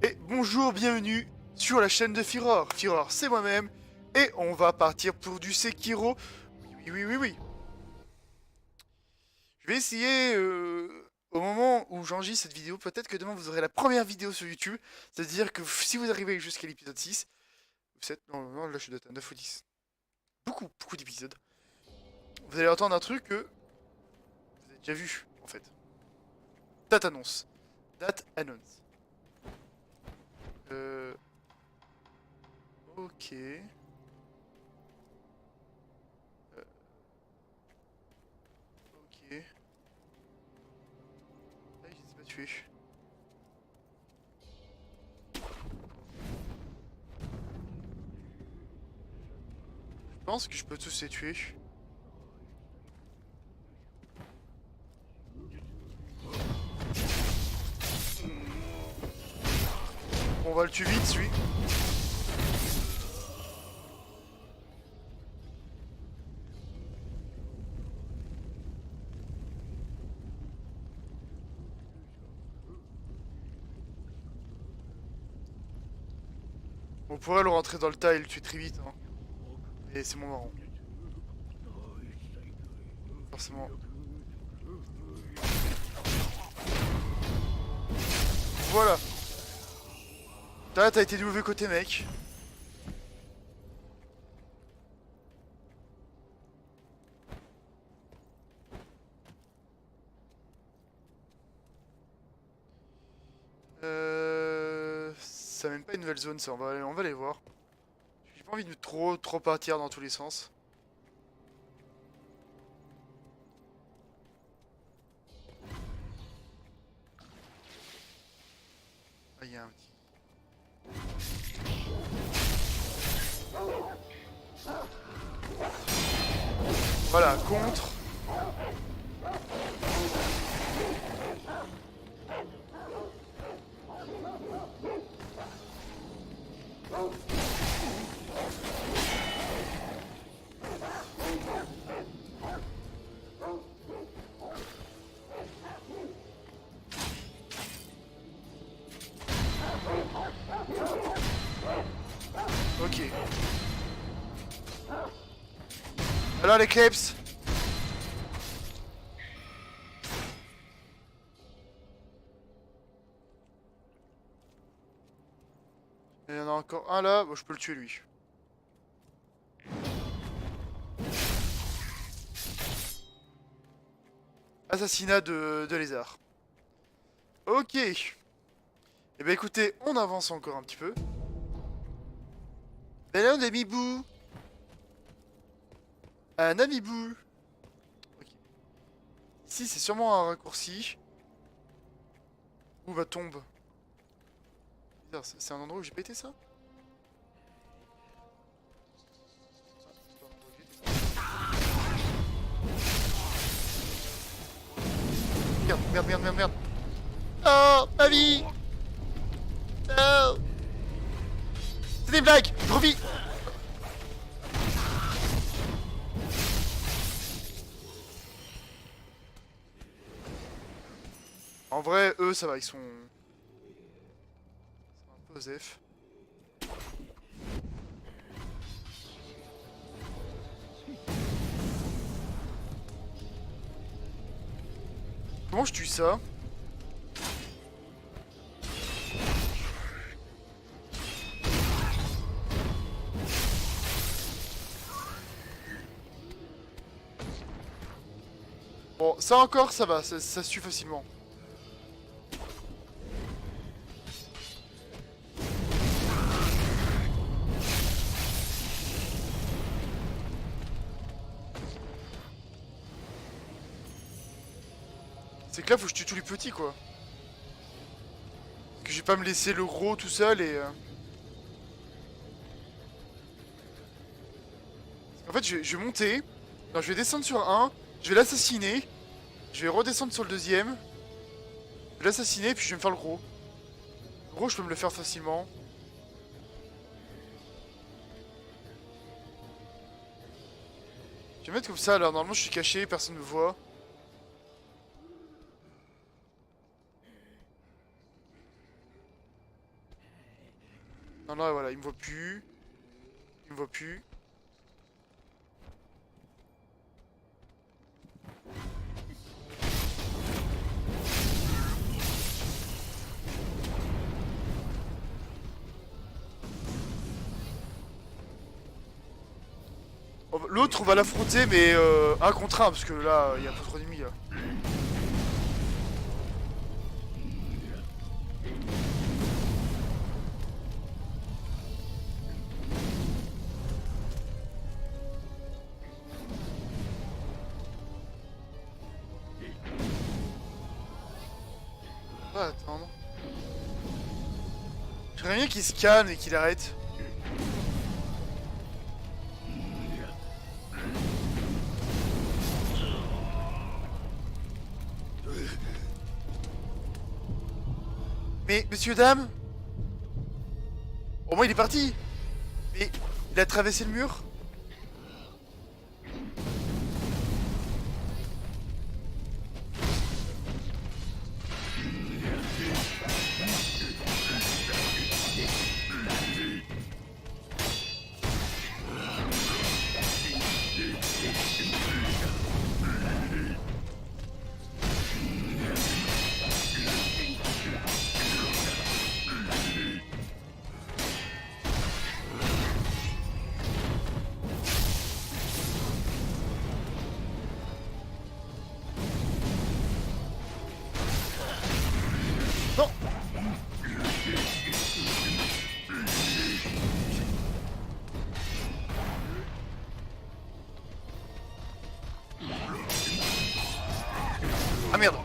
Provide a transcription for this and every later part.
Et bonjour, bienvenue sur la chaîne de Firor. Firor, c'est moi-même. Et on va partir pour du Sekiro. Oui, oui, oui, oui, oui. Je vais essayer, au moment où j'enregistre cette vidéo, peut-être que demain vous aurez la première vidéo sur YouTube. C'est-à-dire que si vous arrivez jusqu'à l'épisode 6, vous êtes... Non, non, là je dois être à 9 ou 10. Beaucoup, beaucoup d'épisodes. Vous allez entendre un truc que vous avez déjà vu, en fait. Date annonce. Date annonce. Euh... Ok. Ok. Ah, je les ai pas tués. Je pense que je peux tous les tuer. On va le tuer vite, celui. On pourrait le rentrer dans le tas et le tuer très vite, hein. Et c'est mon marrant. Forcément. Voilà. Là, t'as été du mauvais côté, mec. Ça même pas une nouvelle zone, ça. On va aller voir. J'ai pas envie de trop partir dans tous les sens. Ah, il y a un petit. Voilà, contre. Ok. Alors les Kleps. Il y en a encore un là. Bon, je peux le tuer lui. Assassinat de lézard. Ok. Eh ben écoutez, on avance encore un petit peu. Et là on a Mibou. Un amibou. Ok. Ici c'est sûrement un raccourci. Où va tombe? Bizarre, c'est un endroit où j'ai pas été ça? Merde, merde, merde, merde, merde. Oh, ma vie. Oh. C'est des blagues. Je revis. En vrai, eux, ça va, ils sont un peu osef. Comment je tue ça? Bon, ça encore, ça va, ça se tue facilement. C'est que là, faut que je tue tous les petits, quoi. Parce que je vais pas me laisser le gros tout seul et... En fait, je vais monter. Non, je vais descendre sur un. Je vais l'assassiner. Je vais redescendre sur le deuxième. Je vais l'assassiner, puis je vais me faire le gros. Le gros, je peux me le faire facilement. Je vais mettre comme ça, alors normalement je suis caché, personne ne me voit. Non, là, voilà, il me voit plus. Il me voit plus. L'autre, on va l'affronter, mais un contre un, parce que là, il y a pas trop d'ennemis, là. On va attendre. J'aimerais bien qu'il se calme et qu'il arrête. Mais, monsieur, dame. Au moins, il est parti. Mais, il a traversé le mur. Non. Ah merde.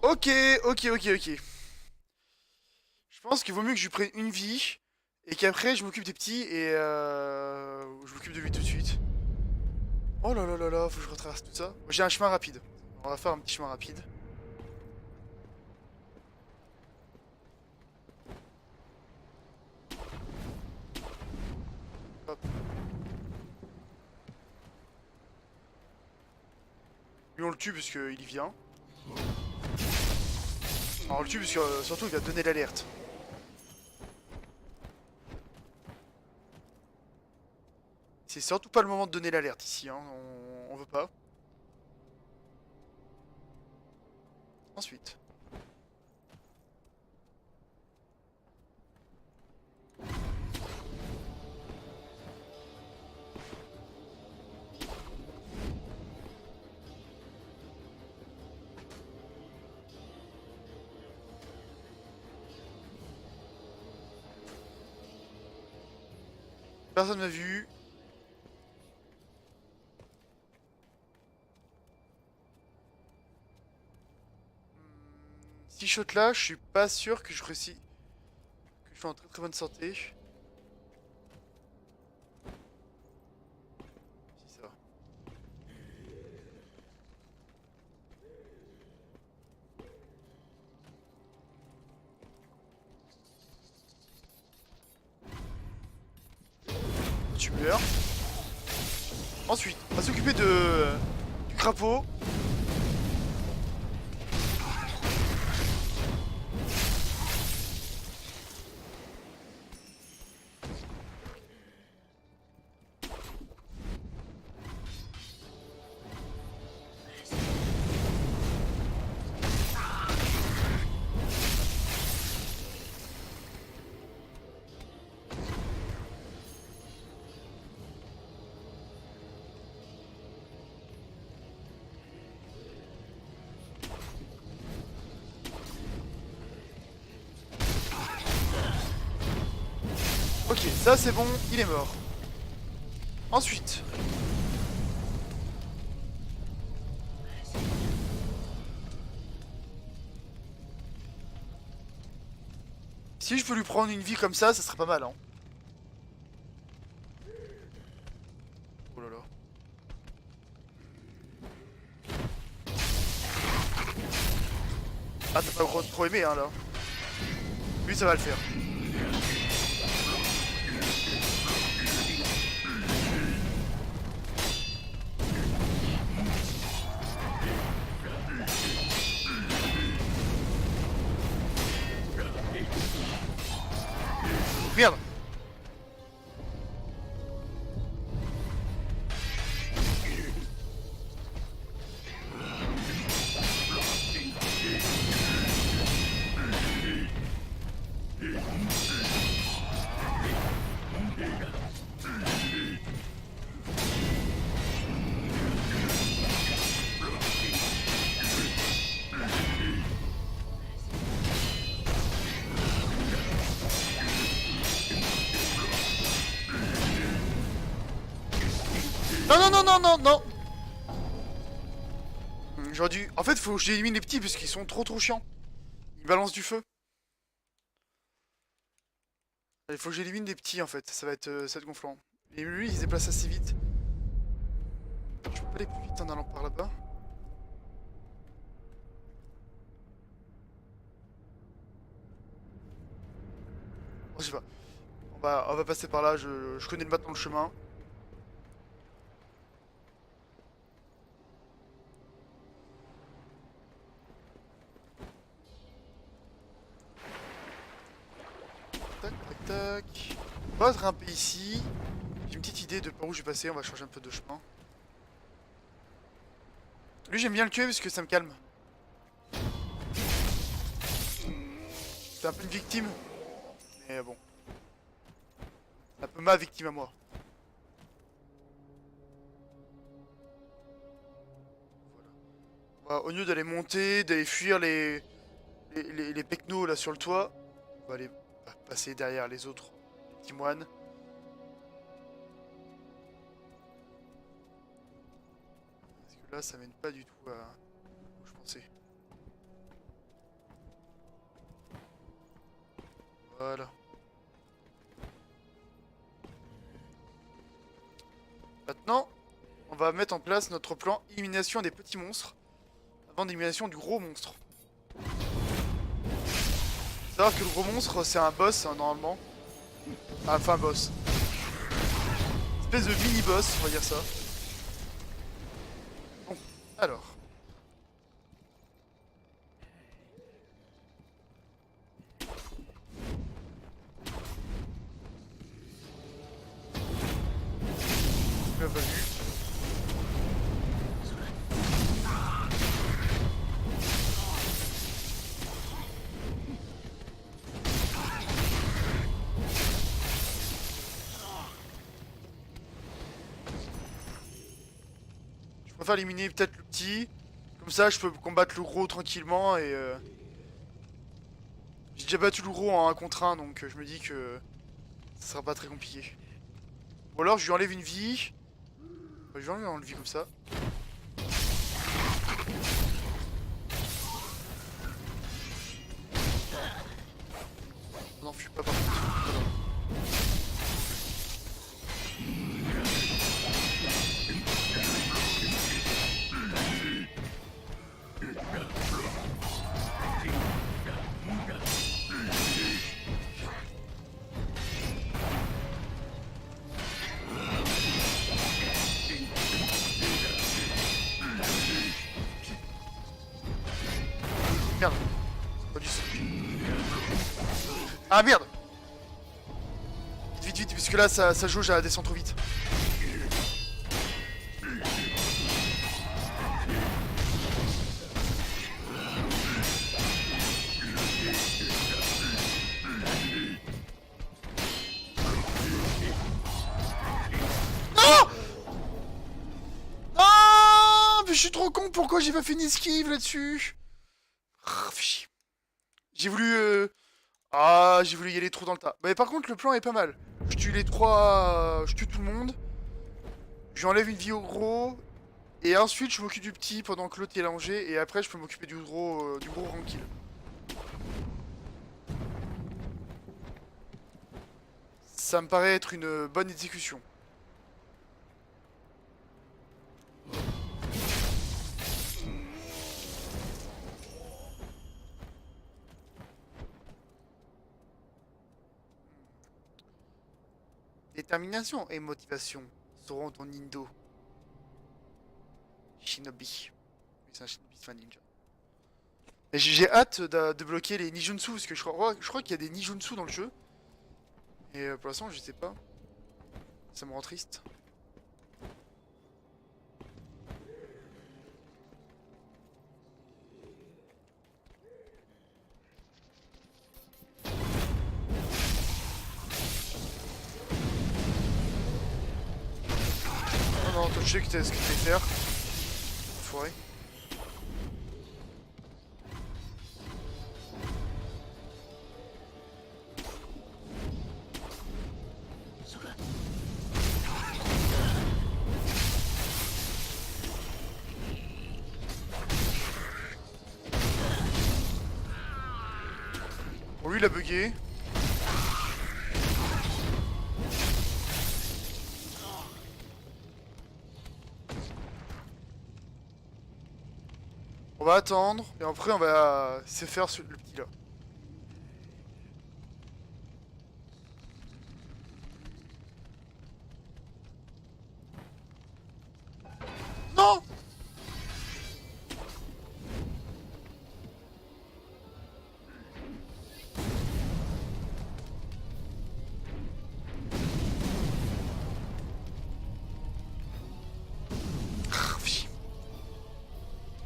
Ok, ok, ok, ok. Je pense qu'il vaut mieux que je lui prenne une vie et qu'après je m'occupe des petits et je m'occupe de lui tout de suite. Oh là là là là, faut que je retraverse tout ça. J'ai un chemin rapide. On va faire un petit chemin rapide. Hop. Lui on le tue parce qu'il y vient. Alors, on le tue parce que surtout il va donner l'alerte. C'est surtout pas le moment de donner l'alerte ici, hein. On veut pas. Ensuite. Personne m'a vu. Si je saute là, je suis pas sûr que je réussis. Que je suis en très très bonne santé. Si ça va. Tu meurs. Ensuite, on va s'occuper du crapaud. Ok, ça c'est bon, il est mort. Ensuite. Si je peux lui prendre une vie comme ça serait pas mal, hein. Oh là là. Ah, t'as pas trop aimé, hein, là. Lui, ça va le faire. Merde. Non, non, non, non, non, non. J'aurais dû... En fait, faut que j'élimine les petits parce qu'ils sont trop chiants. Ils balancent du feu. Il faut que j'élimine les petits en fait, ça va être gonflant. Et lui, il se déplace assez vite. Je peux pas aller plus vite en allant par là-bas. Oh, je sais pas. On va passer par là, je connais maintenant le chemin. Tac, tac, tac. On va grimper ici. J'ai une petite idée de par où je vais passer, on va changer un peu de chemin. Lui, j'aime bien le tuer parce que ça me calme. C'est un peu une victime. Mais bon. C'est un peu ma victime à moi. Voilà. Au lieu d'aller monter, d'aller fuir les pecnos là sur le toit, on va aller passer derrière les autres petits moines. Parce que là, ça mène pas du tout à où je pensais. Voilà. Maintenant, on va mettre en place notre plan élimination des petits monstres avant d'élimination du gros monstre. Faut savoir que le gros monstre, c'est un boss, hein, normalement. Enfin, un boss. Une espèce de mini-boss, on va dire ça. Bon, alors. Tu l'as pas vu. Je préfère éliminer peut-être le petit. Comme ça, je peux combattre le gros tranquillement et... J'ai déjà battu le gros en 1 contre 1, donc je me dis que ça sera pas très compliqué. Ou alors je lui enlève une vie. Je lui enlève une vie comme ça. Non, je suis pas parti. Merde. C'est pas du tout. Ah merde. Vite, vite, vite, parce que là, ça jauge à descendre trop vite. Non. Non, mais je suis trop con, pourquoi j'ai pas fait une esquive là-dessus? Ah, fais chier. J'ai voulu... Ah, j'ai voulu y aller trop dans le tas. Mais par contre, le plan est pas mal. Je tue les trois... Je tue tout le monde. J'enlève une vie au gros. Et ensuite, je m'occupe du petit pendant que l'autre est allongé. Et après, je peux m'occuper du gros tranquille. Ça me paraît être une bonne exécution. Détermination et motivation seront ton Nindo. Shinobi. Oui, c'est un Shinobi, c'est un ninja. Et j'ai hâte de bloquer les Nijutsu, parce que je crois qu'il y a des Nijutsu dans le jeu. Et pour l'instant, je sais pas. Ça me rend triste. Oh non, toi, je sais que t'es ce que tu fais faire. Foiré. Bon, lui, il a bugué. On va attendre, et après, on va se faire le petit là. Non!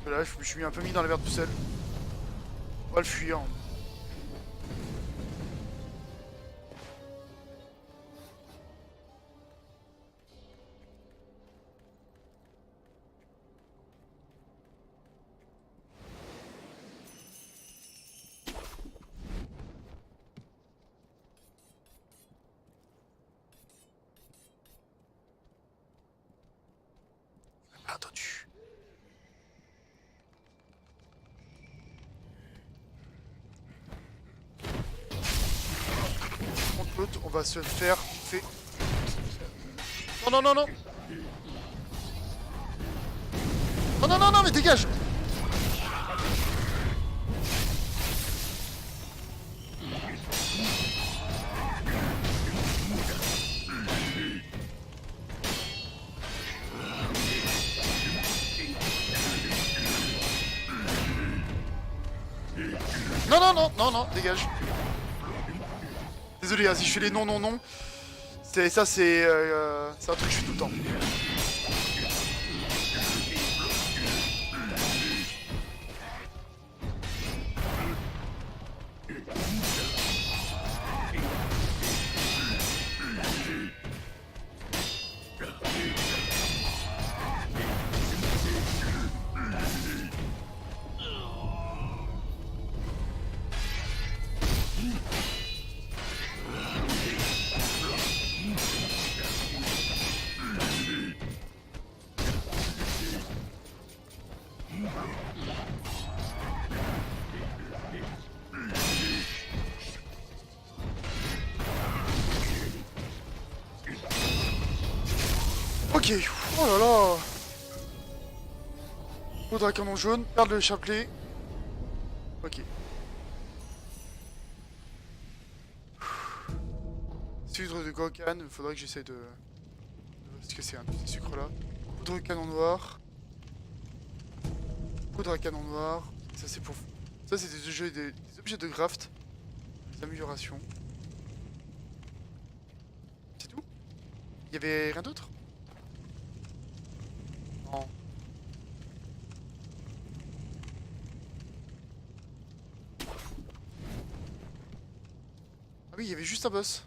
Là, je me suis un peu mis dans la merde tout seul. On va le fuir. Attendu. On va se faire fait. Non, non, non, non. Non, non, non, non, mais dégage. Non, non, non, non, non, dégage. Désolé, hein, si je fais les non, non, non. Ça, c'est un truc que je fais tout le temps. Ok, oh là là. Faudra canon jaune, perdre le chapelet. Ok. Sucre de Gokan, faudrait que j'essaie de... Est-ce que c'est un de ces sucres là? Poudre canon noir. Poudre à canon noir. Ça c'est pour... Ça c'est des objets de craft. Des améliorations. C'est tout? Il y avait rien d'autre? Non. Ah oui, il y avait juste un boss.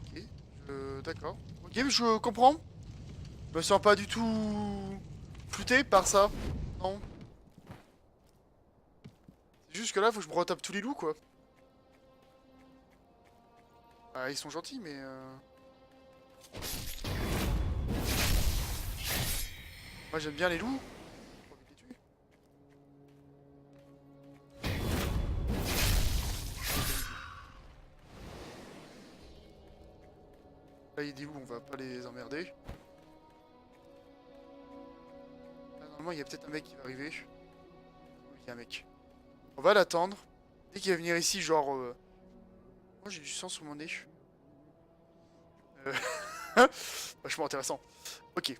Ok, d'accord. Ok, je comprends. Je me sens pas du tout flouté par ça. Non. C'est juste que là, faut que je me retape tous les loups, quoi. Ah, ils sont gentils, mais... Moi, j'aime bien les loups. J'ai envie de les tuer. Là, il y a des loups, on va pas les emmerder. Là, normalement, il y a peut-être un mec qui va arriver. Oui, il y a un mec. On va l'attendre. Dès qu'il va venir ici, genre... Moi, j'ai du sang sous mon nez. Euh, Vachement intéressant. Ok.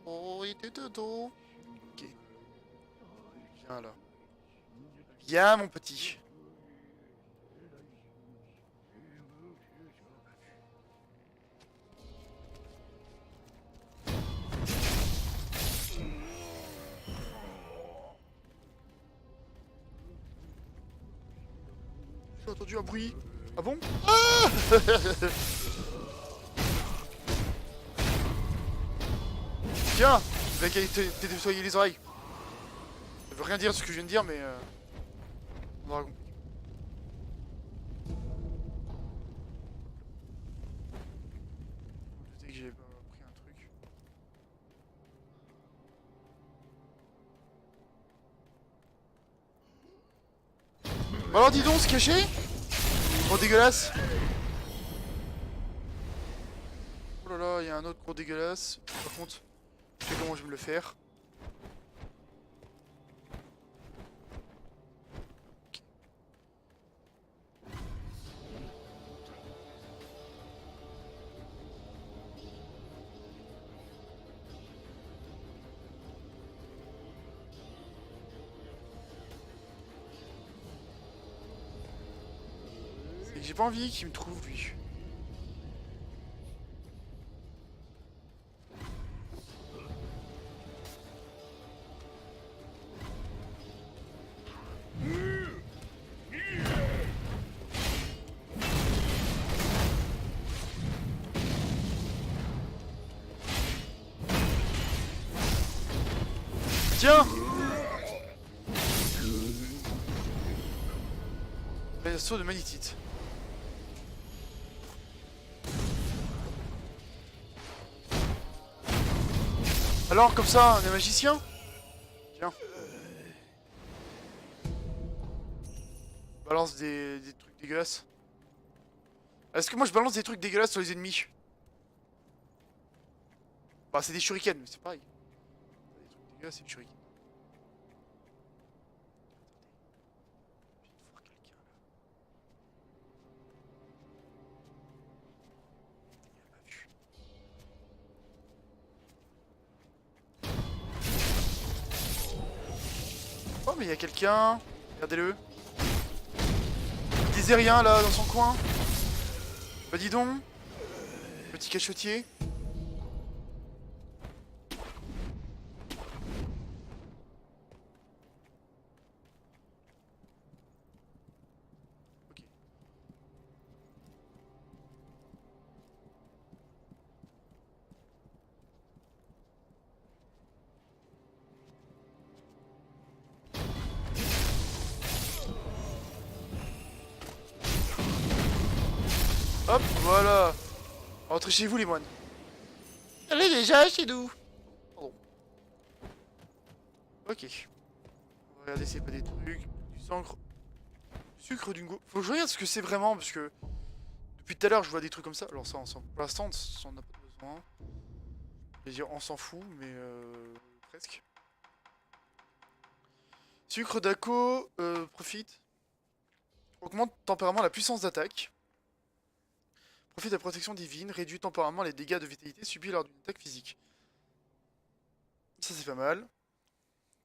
Oh, il était dodo. Ok. Viens là. Viens mon petit. J'ai entendu un bruit. Ah bon? Ah Tiens, je vais t'aider nettoyer les oreilles. Ça veut rien dire ce que je viens de dire, mais mon dragon. Je sais que j'ai pris un truc. Bon alors dis donc, se cacher. Gros dégueulasse. Oh là là, il y a un autre gros dégueulasse. Par contre, je sais comment je vais me le faire. C'est que j'ai pas envie qu'il me trouve lui. Tiens! Assaut de magnétite. Alors, comme ça, on est magicien? Tiens. Balance des trucs dégueulasses. Est-ce que moi je balance des trucs dégueulasses sur les ennemis? Bah, c'est des shurikens, mais c'est pareil. Des trucs dégueulasses, c'est des shurikens. Je viens de voir quelqu'un là. Il m'a pas vu. Oh, mais il y a quelqu'un. Regardez-le. Il disait rien là dans son coin. Bah, dis donc. Petit cachotier. Ok. Hop, voilà. Rentrez chez vous, les moines. Allez déjà chez nous. Pardon. Ok. On va regarder s'il n'y a pas des trucs. Du sucre. Du sucre dingo. Faut que je regarde ce que c'est vraiment, parce que depuis tout à l'heure, je vois des trucs comme ça. Alors ça, pour l'instant, on n'a pas besoin. Je vais dire, on s'en fout, mais presque. Sucre d'Ako, profite. Augmente temporairement la puissance d'attaque. Profite de la protection divine. Réduit temporairement les dégâts de vitalité subis lors d'une attaque physique. Ça, c'est pas mal.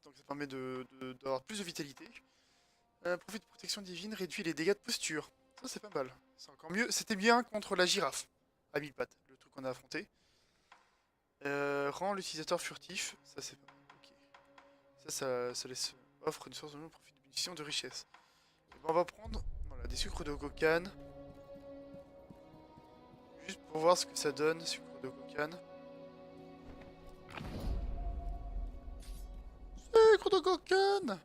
Donc ça permet d'avoir plus de vitalité. Profite de protection divine. Réduit les dégâts de posture. Ça, c'est pas mal. C'est encore mieux. C'était bien contre la girafe. À 1000 pattes, le truc qu'on a affronté. Rend l'utilisateur furtif. Ça, c'est pas mal. Ok. Ça laisse offre une source de profit de munitions de richesse. Et ben, on va prendre voilà, des sucres de Gokan. Juste pour voir ce que ça donne, sucre de Gokan. Sucre de Gokan. Ça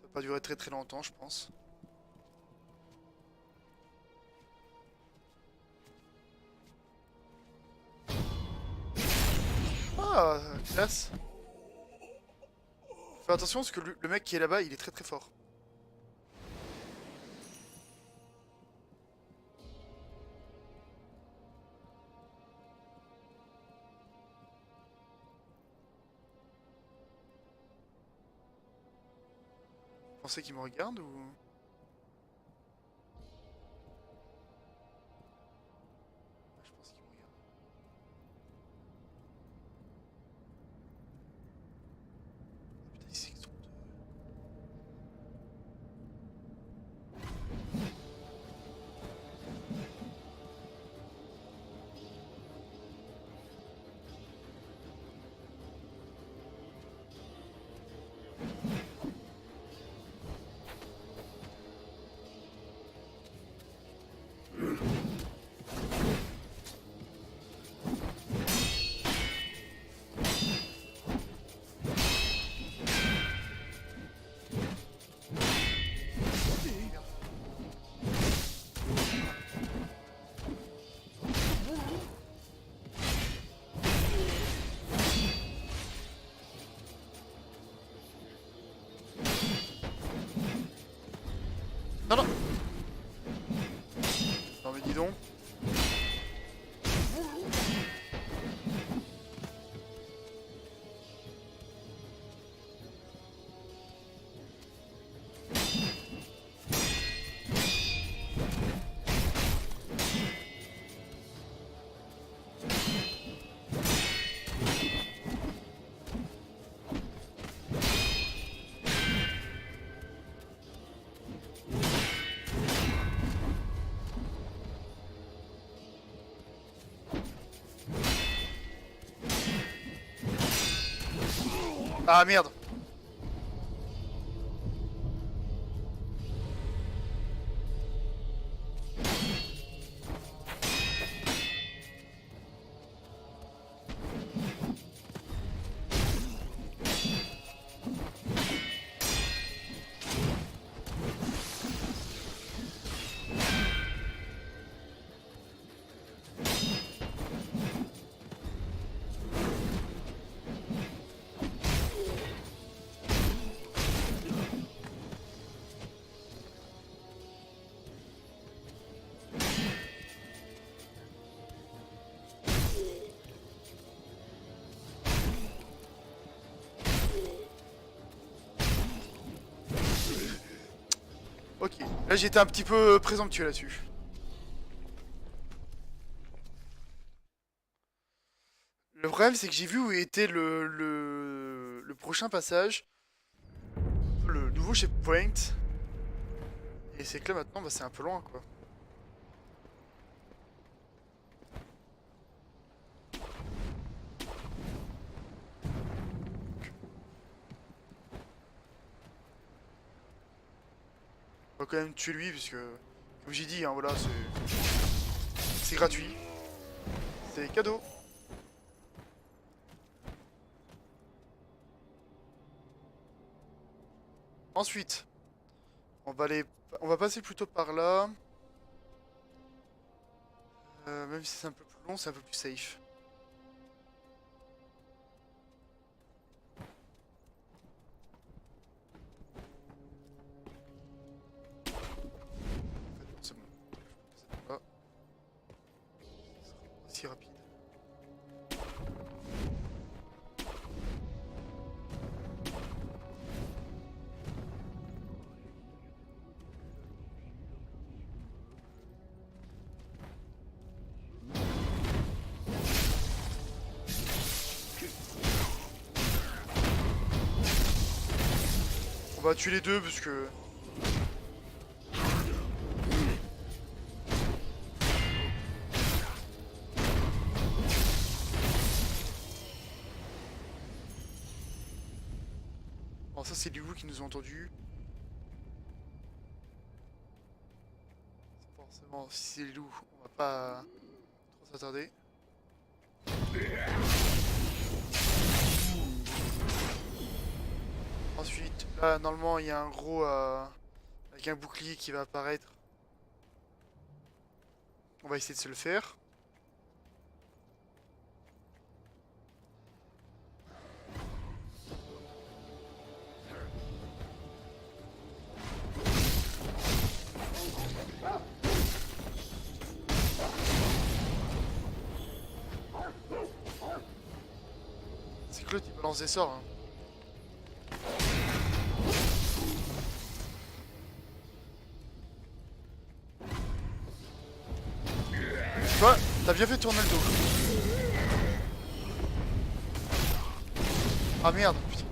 va pas durer très très longtemps, je pense. Ah, classe. Fais attention parce que le mec qui est là-bas, il est très très fort. Vous pensez qu'il me regarde ou... Je pense qu'il me regarde. Putain, ils sont Ah merde. Ok, là j'étais un petit peu présomptueux là-dessus. Le problème c'est que j'ai vu où était le prochain passage, le nouveau checkpoint, et c'est que là maintenant bah, c'est un peu loin quoi. On va quand même tuer lui puisque, comme j'ai dit, hein, voilà, c'est gratuit, c'est cadeau. Ensuite, on va passer plutôt par là. Même si c'est un peu plus long, c'est un peu plus safe. C'est bon. C'est pas si rapide. On va tuer les deux parce que... Bon, ça c'est les loups qui nous ont entendus. Forcément, si c'est les loups, on va pas trop s'attarder. Ensuite, là normalement il y a un gros avec un bouclier qui va apparaître. On va essayer de se le faire. C'est que l'autre il balance des sorts. Hein. Tu vois, t'as bien fait tourner le dos. Ah merde, putain.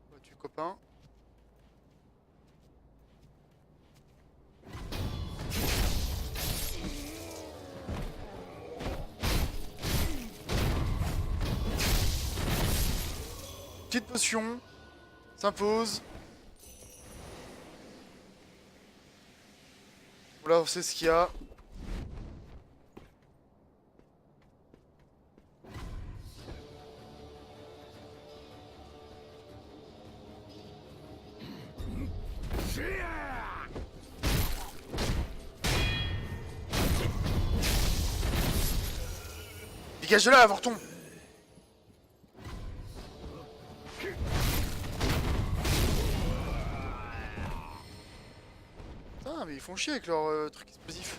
On va tuer le copain. Petite potion. S'impose. Voilà, on sait ce qu'il y a. Dégage de là, avorton! Putain, mais ils font chier avec leur truc explosif.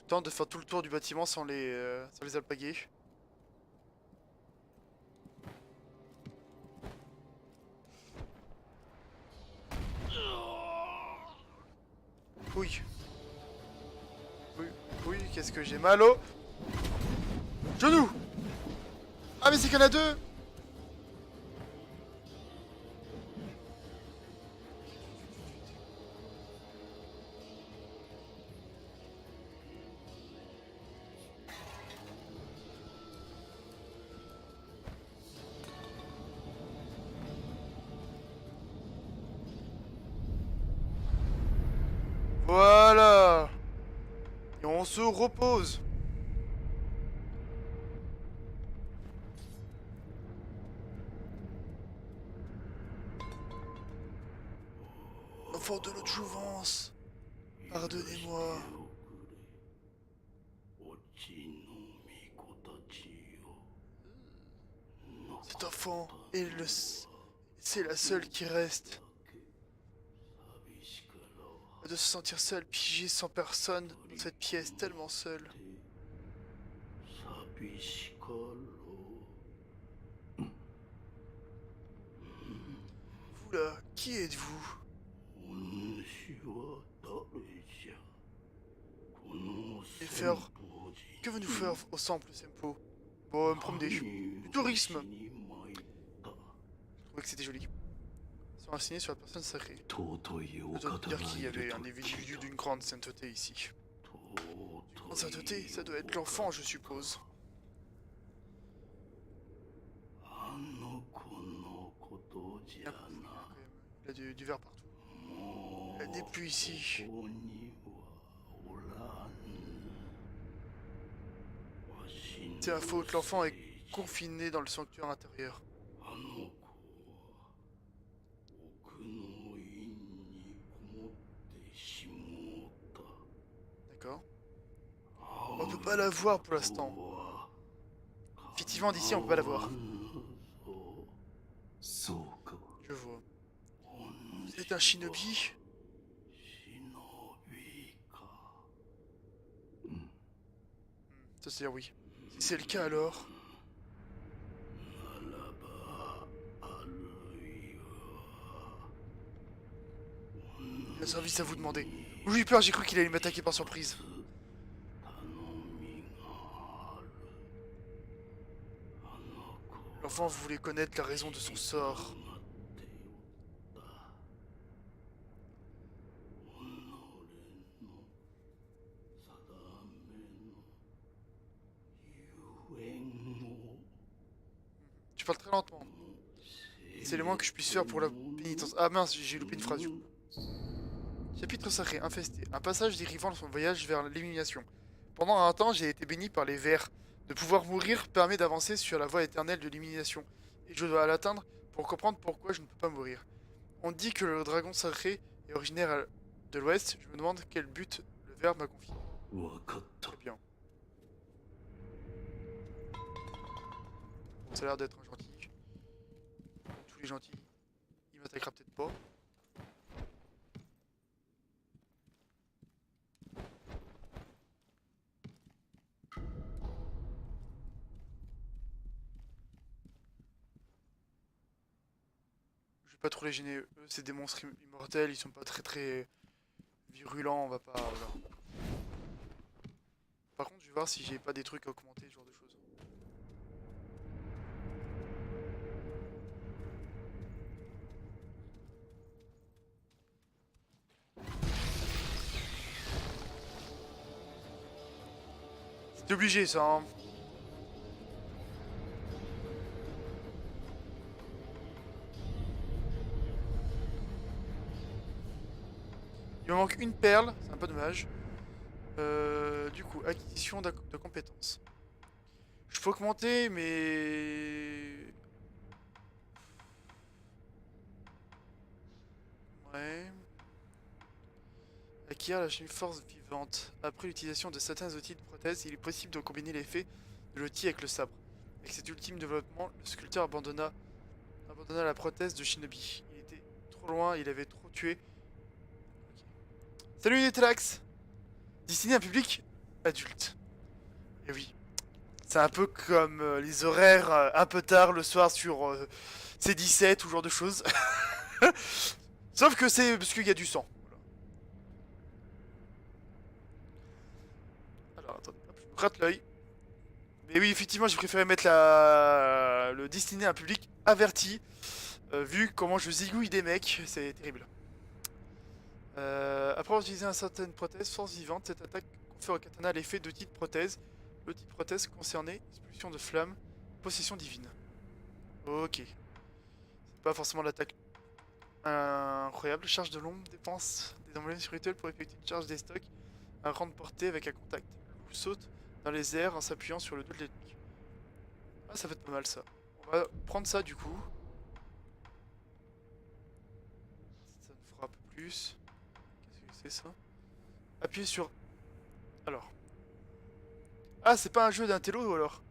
temps de faire tout le tour du bâtiment sans les alpaguer. Oui. Oui, oui, qu'est-ce que j'ai mal au genou. Ah mais c'est qu'il y en a deux. Voilà. Et on se repose. Enfant de notre jouvence, pardonnez-moi. Cet enfant c'est la seule qui reste. De se sentir seul, pigé sans personne dans cette pièce tellement seule. Vous là, qui êtes-vous? Et faire... Que venez-vous faire au temple, Sempo? Bon, me promener. Du tourisme. Je trouvais que c'était joli. Sont assignés sur la personne sacrée. Je dois dire qu'il y avait un individu d'une grande sainteté ici. Grande sainteté, ça doit être l'enfant, je suppose. Il a du verre partout. Elle n'est plus ici. C'est la faute, l'enfant est confiné dans le sanctuaire intérieur. D'accord. On peut pas la voir pour l'instant. Effectivement, d'ici, on peut pas la voir. Je vois. Vous êtes un shinobi? Ça c'est dire oui. Si c'est le cas alors... Il a un service à vous demander. J'ai eu peur, j'ai cru qu'il allait m'attaquer par surprise. L'enfant voulait connaître la raison de son sort. Tu parles très lentement. C'est le moins que je puisse faire pour la pénitence. Ah mince, j'ai loupé une phrase du coup. Chapitre sacré, infesté. Un passage dérivant de son voyage vers l'illumination. Pendant un temps, j'ai été béni par les vers. De pouvoir mourir permet d'avancer sur la voie éternelle de l'illumination. Et je dois l'atteindre pour comprendre pourquoi je ne peux pas mourir. On dit que le dragon sacré est originaire de l'ouest. Je me demande quel but le ver m'a confié. Très bien. Bon, ça a l'air d'être un gentil. Tous les gentils. Il m'attaquera peut-être pas. Je vais pas trop les gêner. Eux, c'est des monstres immortels. Ils sont pas très virulents. On va pas... Voilà. Par contre, je vais voir si j'ai pas des trucs à augmenter, ce genre de choses. C'est obligé ça, hein. Il me manque une perle, c'est un peu dommage. Du coup, acquisition de compétences. Je peux augmenter, mais... Ouais... Acquérir la force vivante. Après l'utilisation de certains outils de prothèse, il est possible de combiner l'effet de l'outil avec le sabre. Avec cet ultime développement, le sculpteur abandonna la prothèse de Shinobi. Il était trop loin, il avait trop tué. Okay. Salut Netrax! Destiné à un public adulte. Et oui. C'est un peu comme les horaires un peu tard le soir sur C17 ou ce genre de choses. Sauf que c'est parce qu'il y a du sang. Voilà. Alors, attends, hop, je me gratte l'œil. Mais oui, effectivement, j'ai préféré mettre le destiné à un public averti. Vu comment je zigouille des mecs, c'est terrible. Après avoir utilisé une certaine prothèse, force vivante, cette attaque confère au katana l'effet de type prothèse. Le type prothèse concerné, expulsion de flamme, possession divine. Ok. C'est pas forcément l'attaque incroyable. Charge de l'ombre, dépense des emblèmes spirituels pour effectuer une charge des stocks. Un rang de portée avec un contact. Le loup saute dans les airs en s'appuyant sur le dos de l'ennemi. Ah, ça va être pas mal ça. On va prendre ça du coup. Ça nous fera un peu plus. Qu'est-ce que c'est ça? Appuyez sur... Alors. Ah, c'est pas un jeu d'intello alors?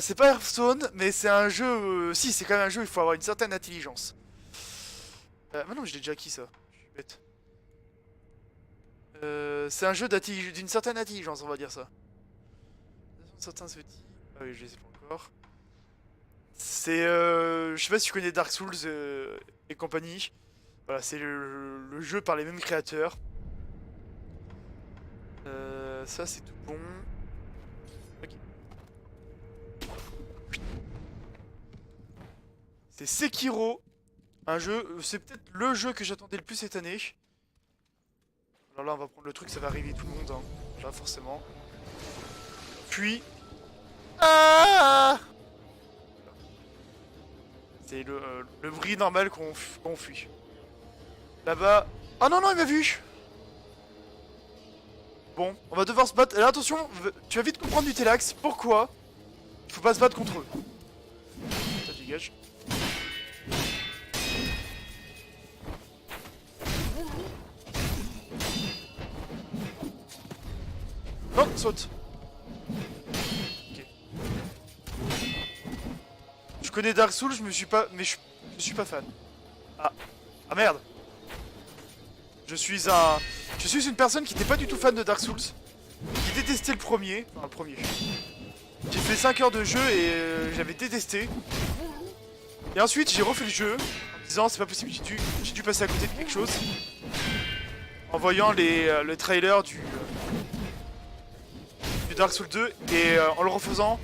C'est pas Hearthstone, mais c'est un jeu... Si, c'est quand même un jeu, il faut avoir une certaine intelligence. Ah non, je l'ai déjà acquis ça. Je suis bête. C'est un jeu d'une certaine intelligence, on va dire ça. Certains outils... Ah oui, je les ai pas encore. C'est... Je sais pas si tu connais Dark Souls et compagnie. Voilà, c'est le jeu par les mêmes créateurs. Ça, c'est tout bon. Ok. C'est Sekiro. Un jeu... C'est peut-être le jeu que j'attendais le plus cette année. Alors là, on va prendre le truc, ça va arriver tout le monde. Hein. Là, forcément. Puis... Ah, c'est le bruit normal qu'on fuit. Là-bas... Oh non, non, il m'a vu. Bon, on va devoir se battre. Alors attention, tu vas vite comprendre du Télax. Pourquoi il faut pas se battre contre eux. Ça dégage. Non, saute. Ok. Je connais Dark Souls, je me suis pas... Mais je suis pas fan. Ah. Ah merde. Je suis une personne qui n'était pas du tout fan de Dark Souls. Qui détestait le premier. Enfin, le premier. J'ai fait 5 heures de jeu et j'avais détesté. Et ensuite, j'ai refait le jeu. En me disant, c'est pas possible, j'ai dû passer à côté de quelque chose. En voyant le trailer du Dark Souls 2. Et en le refaisant,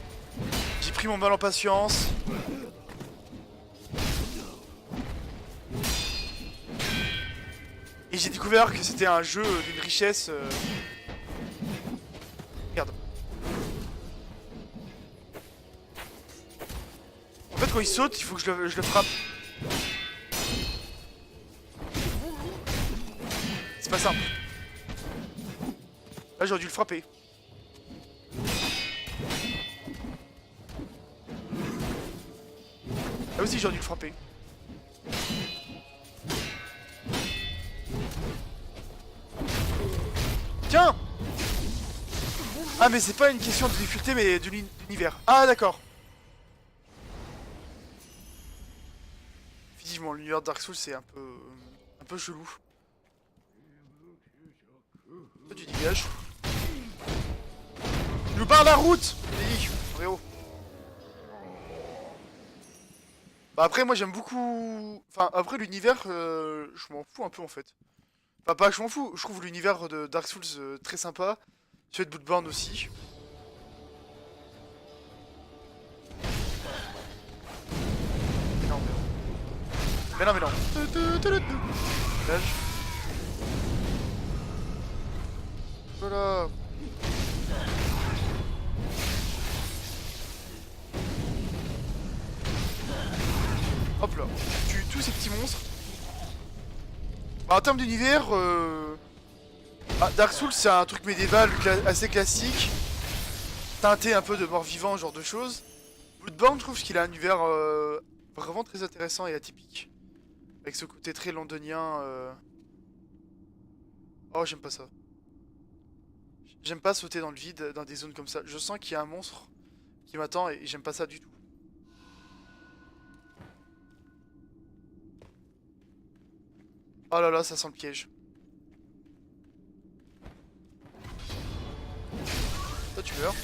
j'ai pris mon mal en patience. Et j'ai découvert que c'était un jeu d'une richesse... Merde. En fait, quand il saute, il faut que je le frappe. C'est pas simple. Là, j'aurais dû le frapper. Là aussi, j'aurais dû le frapper. Tiens! Ah, mais c'est pas une question de difficulté, mais de l'univers. Ah, d'accord. Effectivement, l'univers de Dark Souls, c'est un peu chelou. Toi, tu dégages. Tu nous barres la route! Frérot. Bah après, moi, j'aime beaucoup... Enfin, après, l'univers, je m'en fous un peu, en fait. Enfin, pas que je m'en fous. Je trouve l'univers de Dark Souls très sympa. Celui de Bloodborne aussi. Non, mais non. Mais non, mais non. Voilà. Hop là. Tu tues tous ces petits monstres. Bah, en termes d'univers, Dark Souls, c'est un truc médiéval assez classique. Teinté un peu de mort-vivant, genre de choses. Bloodborne, je trouve qu'il a un univers vraiment très intéressant et atypique. Avec ce côté très londonien. Oh, j'aime pas ça. J'aime pas sauter dans le vide, dans des zones comme ça. Je sens qu'il y a un monstre qui m'attend et j'aime pas ça du tout. Oh là là, ça sent le piège. Toi tu meurs.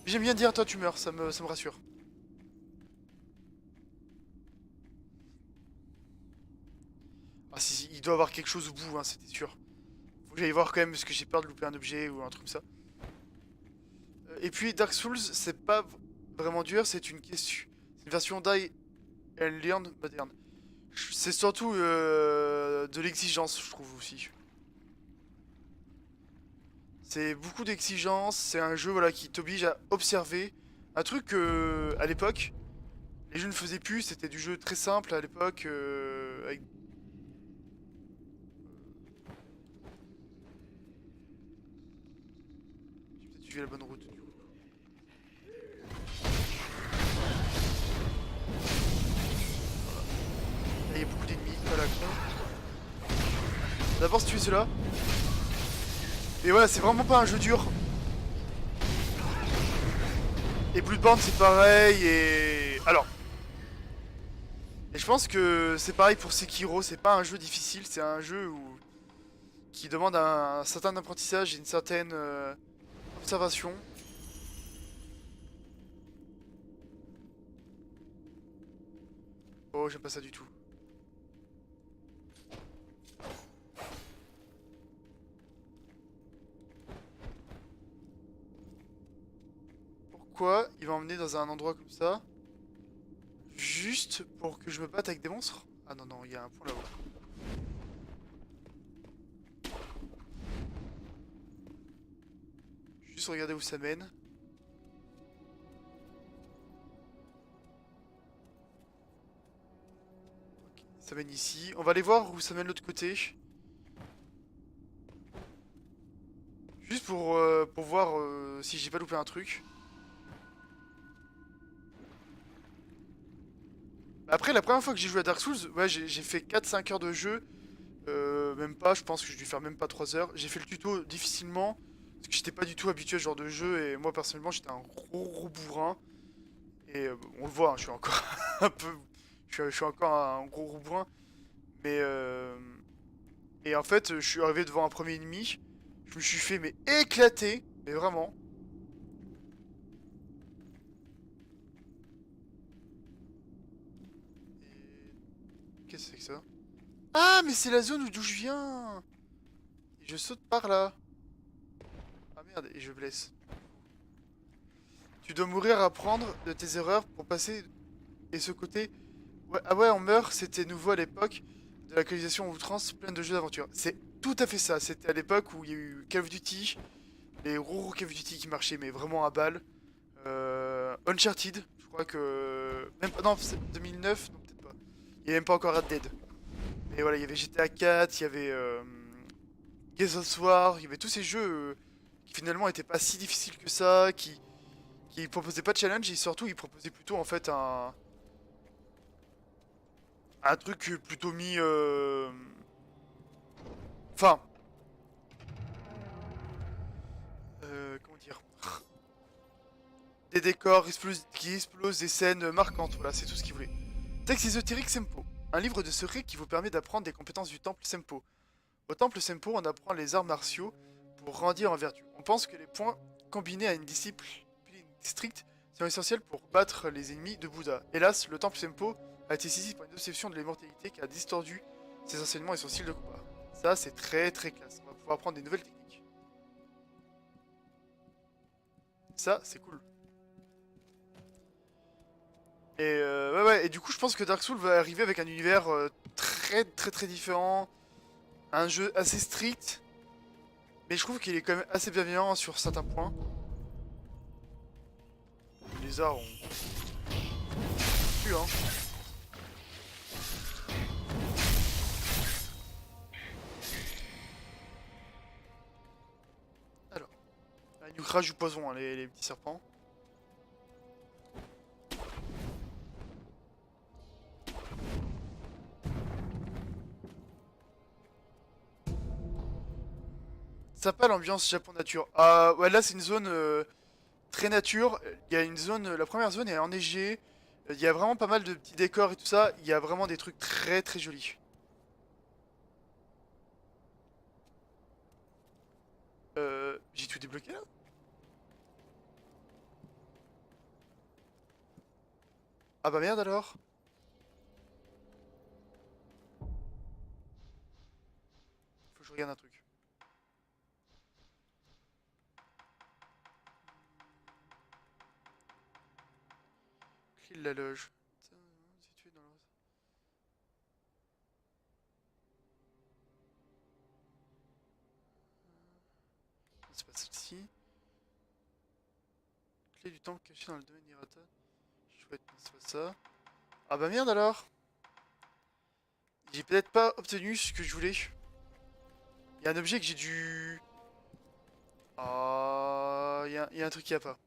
J'aime bien dire toi tu meurs, ça me rassure. Ah si, il doit y avoir quelque chose au bout, hein, c'était sûr. Faut que j'aille voir quand même parce que j'ai peur de louper un objet ou un truc comme ça. Et puis Dark Souls, c'est pas vraiment dur, c'est une question. C'est une version Die and Learn moderne. C'est surtout de l'exigence, je trouve aussi. C'est beaucoup d'exigence, c'est un jeu voilà, qui t'oblige à observer. Un truc que, à l'époque, les jeux ne faisaient plus, c'était du jeu très simple à l'époque. J'ai peut-être suivi la bonne route du coup. Là, il y a beaucoup d'ennemis, voilà, con. D'abord, si tu es cela. Et voilà, c'est vraiment pas un jeu dur. Et Bloodborne, c'est pareil, et... Alors... Et je pense que c'est pareil pour Sekiro, c'est pas un jeu difficile, c'est un jeu qui demande un certain apprentissage et une certaine observation. Oh, j'aime pas ça du tout. Pourquoi il va m'emmener dans un endroit comme ça? Juste pour que je me batte avec des monstres? Ah non, non, il y a un point là-haut. Juste regarder où ça mène. Ok, ça mène ici. On va aller voir où ça mène de l'autre côté. Juste pour voir si j'ai pas loupé un truc. Après, la première fois que j'ai joué à Dark Souls, ouais, j'ai fait 4-5 heures de jeu. Même pas, je pense que j'ai dû faire même pas 3 heures. J'ai fait le tuto difficilement. Parce que j'étais pas du tout habitué à ce genre de jeu. Et moi, personnellement, j'étais un gros bourrin. Et on le voit, hein, je suis encore un peu. Je suis encore un gros bourrin. Mais. Et en fait, je suis arrivé devant un premier ennemi. Je me suis fait mais éclater. Mais vraiment. Et... Qu'est-ce que c'est que ça? Ah, mais c'est la zone d'où je viens. Et je saute par là. Ah merde, et je blesse. Tu dois mourir à apprendre de tes erreurs pour passer. Et ce côté. Ouais, ah ouais, on meurt, c'était nouveau à l'époque de la colonisation en outrance pleine de jeux d'aventure. C'est tout à fait ça. C'était à l'époque où il y a eu Call of Duty, les gros Call of Duty qui marchaient, mais vraiment à balle. Uncharted, je crois que. Même pas, non, c'est 2009, non, peut-être pas. Il n'y avait même pas encore Red Dead. Mais voilà, il y avait GTA 4, il y avait Gears of War, il y avait tous ces jeux qui finalement étaient pas si difficiles que ça, qui proposaient pas de challenge et surtout ils proposaient plutôt en fait un truc plutôt mis. Enfin. Comment dire? Des décors qui explosent, des scènes marquantes, voilà, c'est tout ce qu'ils voulaient. Texte ésotérique Sempo. Un livre de secrets qui vous permet d'apprendre des compétences du temple Sempo. Au temple Sempo, on apprend les arts martiaux pour grandir en vertu. On pense que les points combinés à une discipline stricte sont essentiels pour battre les ennemis de Bouddha. Hélas, le temple Sempo a été saisi par une obsession de l'immortalité qui a distordu ses enseignements et son style de combat. Ça, c'est très classe. On va pouvoir apprendre des nouvelles techniques. Ça, c'est cool. Et ouais, et du coup, je pense que Dark Souls va arriver avec un univers très différent. Un jeu assez strict. Mais je trouve qu'il est quand même assez bienveillant sur certains points. Les lézards ont pu, hein. Alors, là, ils nous crachent du poison, hein, les petits serpents. Sympa l'ambiance Japon nature. Ah ouais, là c'est une zone très nature. Il y a une zone, la première zone est enneigée. Il y a vraiment pas mal de petits décors et tout ça. Il y a vraiment des trucs très jolis. J'ai tout débloquer là? Ah bah merde alors. Faut que je regarde un truc. Clé de la loge. Situé dans le... C'est pas celle-ci. Clé du temple cachée dans le domaine d'Irata. Chouette, non, c'est pas ça. Ah bah merde alors. J'ai peut-être pas obtenu ce que je voulais. Il y a un objet que j'ai dû... Ah, y a un truc qui a pas.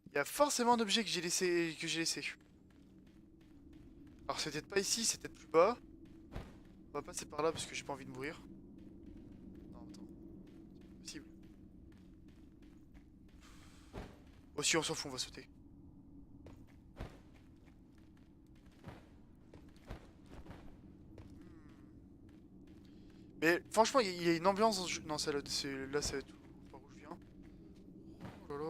Il y a forcément un objet que j'ai laissé. Alors c'est peut-être pas ici, c'est peut-être plus bas. On va passer par là parce que j'ai pas envie de mourir. Non, attends. C'est pas possible. Oh si, on s'en fout, on va sauter. Mais franchement, il y a une ambiance dans ce jeu. Non, là, là, ça va être par où je viens. Oh là là.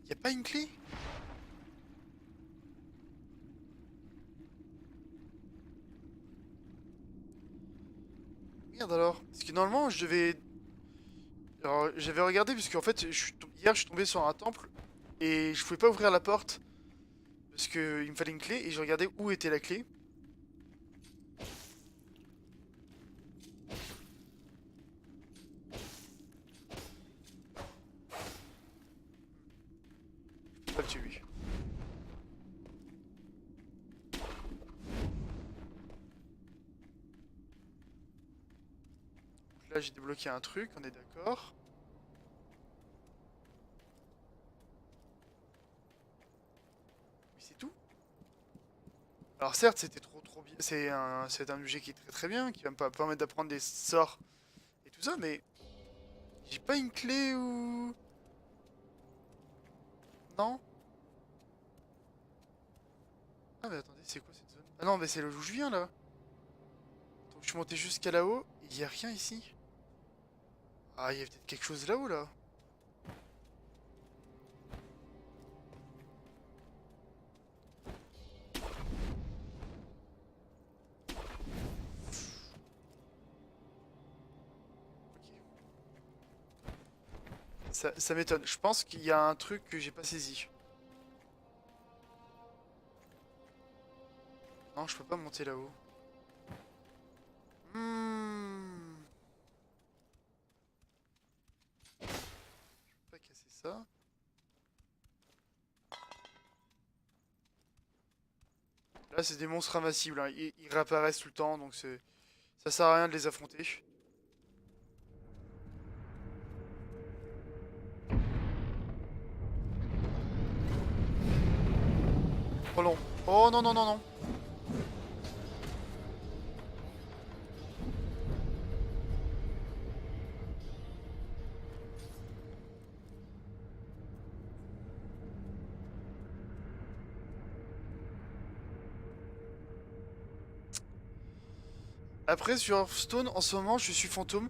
Y a pas une clé? Merde alors. Parce que normalement, je devais... Alors, j'avais regardé parce qu'en fait, hier, je suis tombé sur un temple et je pouvais pas ouvrir la porte parce que il me fallait une clé et je regardais où était la clé. Je peux pas le tuer lui. Là, j'ai débloqué un truc, on est d'accord. Mais c'est tout. Alors certes, c'était trop bien. C'est un objet qui est très bien, qui va me permettre d'apprendre des sorts et tout ça, mais j'ai pas une clé ou... Non? Ah mais attendez, c'est quoi cette zone? Ah non, mais c'est là où je viens là. Donc je suis monté jusqu'à là-haut, il y a rien ici. Ah, il y a peut-être quelque chose là-haut là. Ça m'étonne. Je pense qu'il y a un truc que j'ai pas saisi. Non, je peux pas monter là-haut. Hmm. Je peux pas casser ça. Là, c'est des monstres invincibles, hein. Ils réapparaissent tout le temps, donc ça sert à rien de les affronter. Oh non. Oh non, non, non, non. Après, sur Hearthstone, en ce moment, je suis fantôme.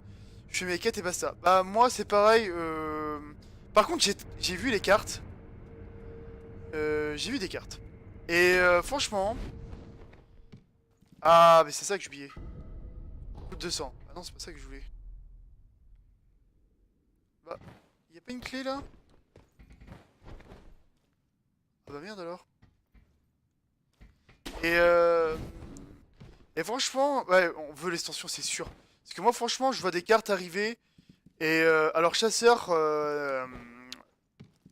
Je fais mes quêtes et basta. Bah, moi, c'est pareil. Par contre, j'ai vu les cartes. J'ai vu des cartes. Et franchement... Ah, mais c'est ça que j'oubliais. Coup de 200. Ah non, c'est pas ça que je voulais. Bah, y a pas une clé là? Ah bah merde alors. Et Et franchement, ouais, on veut l'extension, c'est sûr. Parce que moi, franchement, je vois des cartes arriver. Et alors, chasseurs,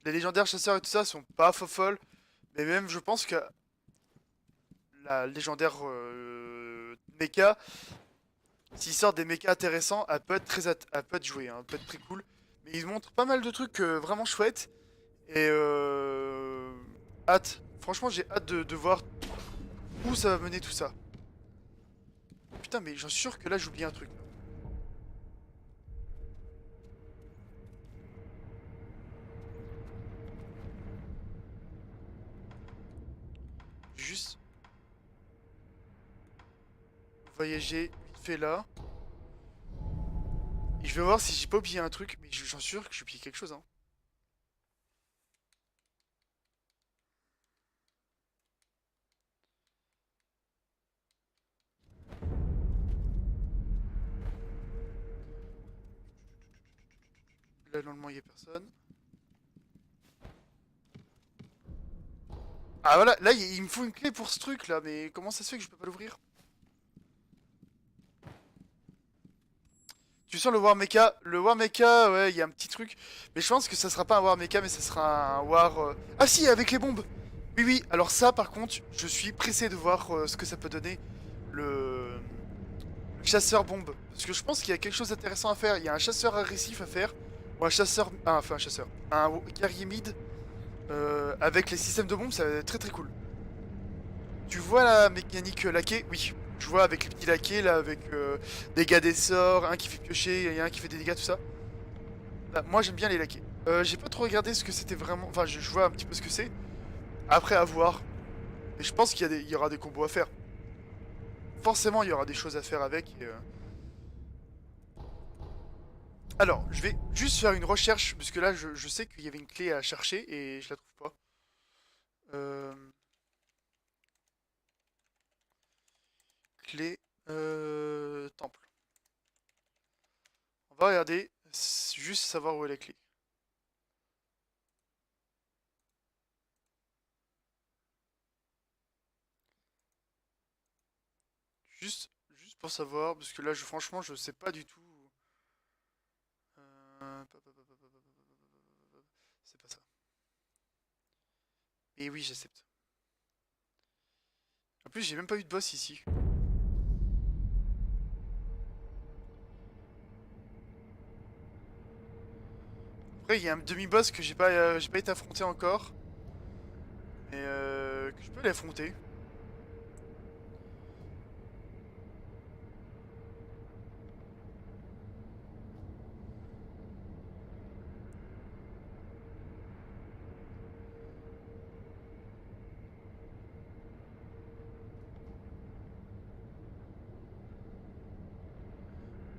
les légendaires chasseurs et tout ça sont pas fofolles. Mais même, je pense que la légendaire mecha, s'ils sortent des mechas intéressants, elle peut être jouée, hein, elle peut être très cool. Mais ils montrent pas mal de trucs vraiment chouettes. Et hâte. Franchement, j'ai hâte de voir où ça va mener tout ça. Putain, mais j'en suis sûr que là, j'oublie un truc. Juste voyager vite fait là. Et je vais voir si j'ai pas oublié un truc, mais j'en suis sûr que j'ai oublié quelque chose, hein. Là, normalement, il y a personne. Ah voilà, là, il me faut une clé pour ce truc, là, mais comment ça se fait que je peux pas l'ouvrir? Tu sens le War Mecha? Le War Mecha, ouais, il y a un petit truc. Mais je pense que ça sera pas un War Mecha, mais ça sera un War... Ah si, avec les bombes! Oui, oui, alors ça, par contre, je suis pressé de voir ce que ça peut donner. Le... le chasseur bombe. Parce que je pense qu'il y a quelque chose d'intéressant à faire. Il y a un chasseur agressif à faire. Ou un chasseur... Ah, enfin, un chasseur. Un guerrier mid. Avec les systèmes de bombes, ça va être très très cool. Tu vois la mécanique laquée? Oui. Je vois avec les petits laqués, là, avec dégâts des sorts, un qui fait piocher, et un qui fait des dégâts, tout ça. Bah, moi, j'aime bien les laqués. J'ai pas trop regardé ce que c'était vraiment... Enfin, je vois un petit peu ce que c'est. Après, à voir. Et je pense qu'il y aura des combos à faire. Forcément, il y aura des choses à faire avec. Alors, je vais juste faire une recherche, parce que là, je sais qu'il y avait une clé à chercher, et je la trouve pas. Euh... Clé... Temple. On va regarder, juste savoir où est la clé. Juste pour savoir, parce que là, franchement, je sais pas du tout. C'est pas ça. Et oui, j'accepte. En plus, j'ai même pas eu de boss ici. Après, il y a un demi-boss que j'ai pas été affronté encore. Mais que je peux l'affronter.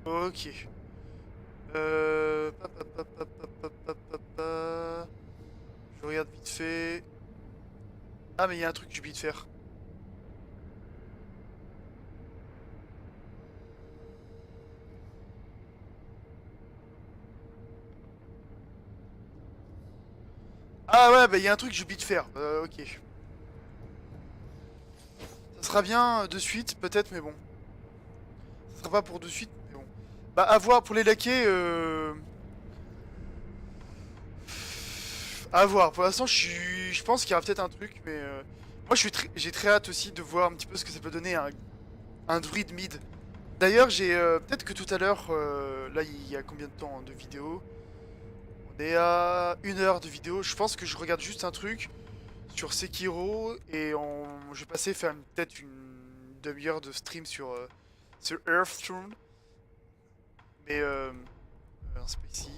Ok. Pa, pa, pa, pa, pa, pa, pa, pa, pa. Je regarde vite fait. Ah, mais il y a un truc que j'ai oublié de faire. Ah ouais, bah il y a un truc que j'ai oublié de faire. Ok. Ça sera bien de suite, peut-être, mais bon. Ça sera pas pour de suite, mais bon. Bah, à voir pour les laquais. À voir. Pour l'instant, je pense qu'il y aura peut-être un truc, mais moi, j'ai très hâte aussi de voir un petit peu ce que ça peut donner un druide mid. D'ailleurs, j'ai peut-être que tout à l'heure, là, il y a combien de temps de vidéo? On est à 1 heure de vidéo. Je pense que je regarde juste un truc sur Sekiro et je vais passer faire peut-être une demi-heure de stream sur Earthstone. Mais non, c'est pas ici.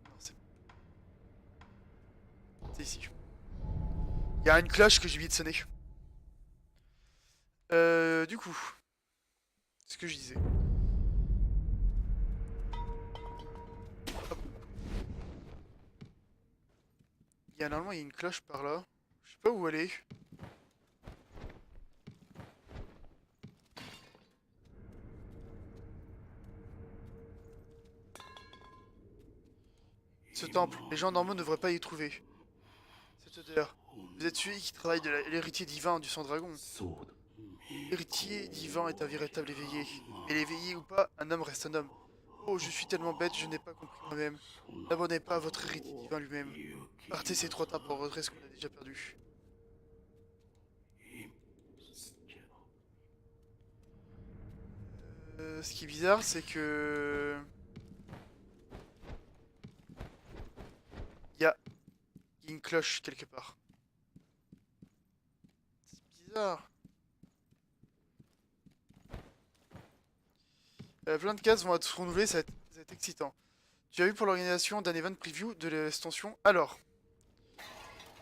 Non, c'est ici. Il y a une cloche que j'ai oublié de sonner. Du coup, ce que je disais. Normalement, il y a une cloche par là. Je sais pas où elle est. Ce temple, les gens normaux ne devraient pas y trouver. Cette odeur. Vous êtes celui qui travaille de l'héritier divin du sang dragon. L'héritier divin est un véritable éveillé. Mais l'éveillé ou pas, un homme reste un homme. Oh, je suis tellement bête, je n'ai pas compris moi-même. N'abonnez pas à votre héritier divin lui-même. Partez, c'est trop tard pour retrait ce qu'on a déjà perdu. Ce qui est bizarre, c'est que... Il y a une cloche quelque part. C'est bizarre. Plein de cases vont être renouvelées, ça va être excitant. Tu as vu pour l'organisation d'un event preview de l'extension? Alors,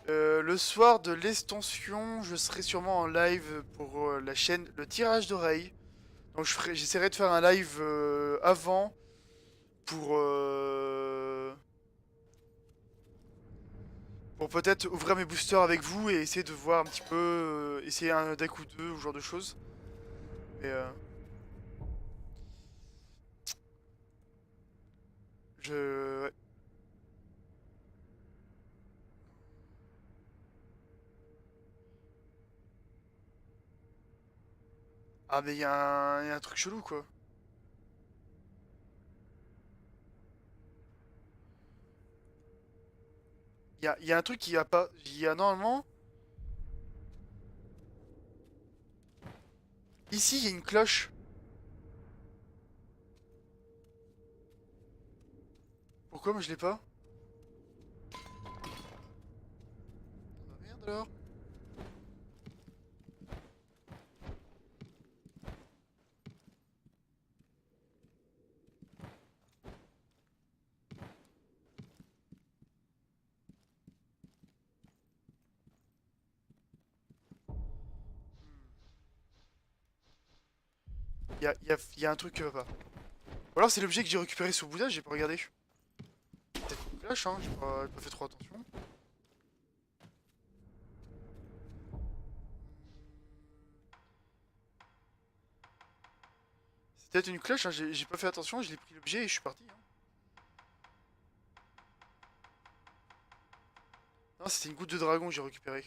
le soir de l'extension, je serai sûrement en live pour la chaîne Le Tirage d'Oreille. Donc j'essaierai de faire un live avant pour, pour peut-être ouvrir mes boosters avec vous et essayer de voir un petit peu, essayer un deck ou deux ou ce genre de choses. Mais ouais. Ah mais y a un truc chelou quoi. Y a un truc qui a pas. Il y a normalement. Ici, il y a une cloche. Pourquoi moi je l'ai pas? Ah merde alors. Y a un truc qui va pas. Ou alors c'est l'objet que j'ai récupéré sous Bouddha, j'ai pas regardé. Peut-être une cloche, hein, j'ai pas fait trop attention. C'est peut-être une cloche, hein, j'ai pas fait attention, je l'ai pris l'objet et je suis parti. Hein. Non, c'était une goutte de dragon que j'ai récupéré.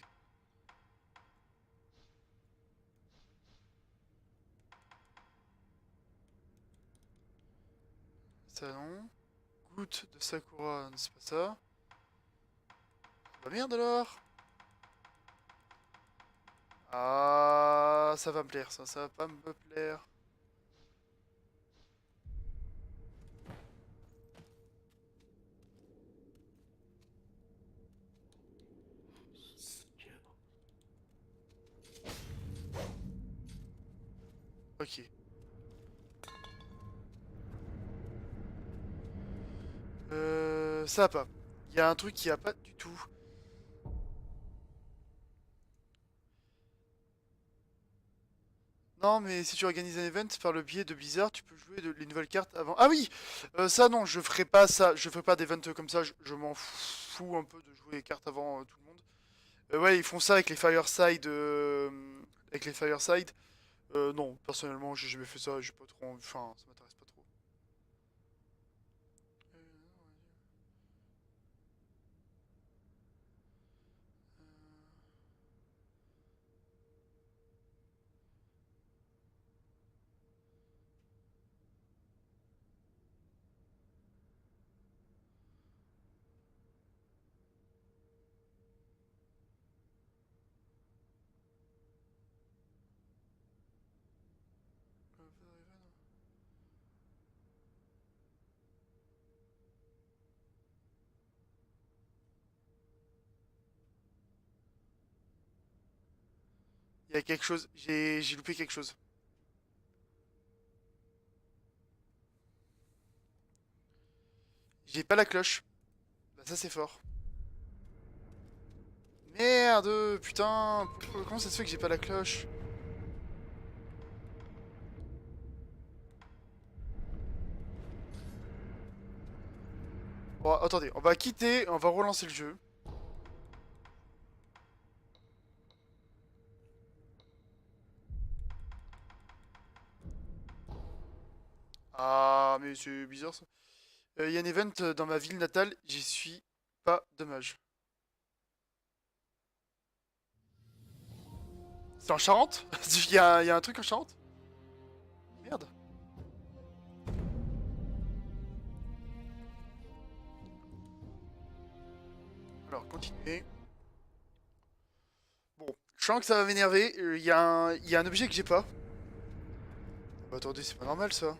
Ça non. Goutte de Sakura, non, c'est pas ça. Bah merde alors. Ah, ça va me plaire, ça va pas me plaire. Ok. Ça va pas. Il y a un truc qui a pas du tout. Non, mais si tu organises un event par le biais de Blizzard, tu peux jouer les nouvelles cartes avant. Ah oui, ça non, je ferai pas ça. Je ferai pas d'event comme ça. Je m'en fous un peu de jouer les cartes avant tout le monde. Ouais, ils font ça avec les Fireside. Avec les Fireside. Non, personnellement, j'ai jamais fait ça. J'ai pas trop. Enfin, ça m'intéresse pas trop. Il y a quelque chose. J'ai loupé quelque chose. J'ai pas la cloche. Bah ça c'est fort. Merde, putain. Comment ça se fait que j'ai pas la cloche? Bon, attendez, on va quitter, on va relancer le jeu. Ah, mais c'est bizarre ça. Il y a un event dans ma ville natale, j'y suis pas, dommage. C'est en Charente? Il y a un truc en Charente? Merde. Alors, continuez. Bon, je sens que ça va m'énerver. Il y a un objet que j'ai pas. Bah, attendez, c'est pas normal ça.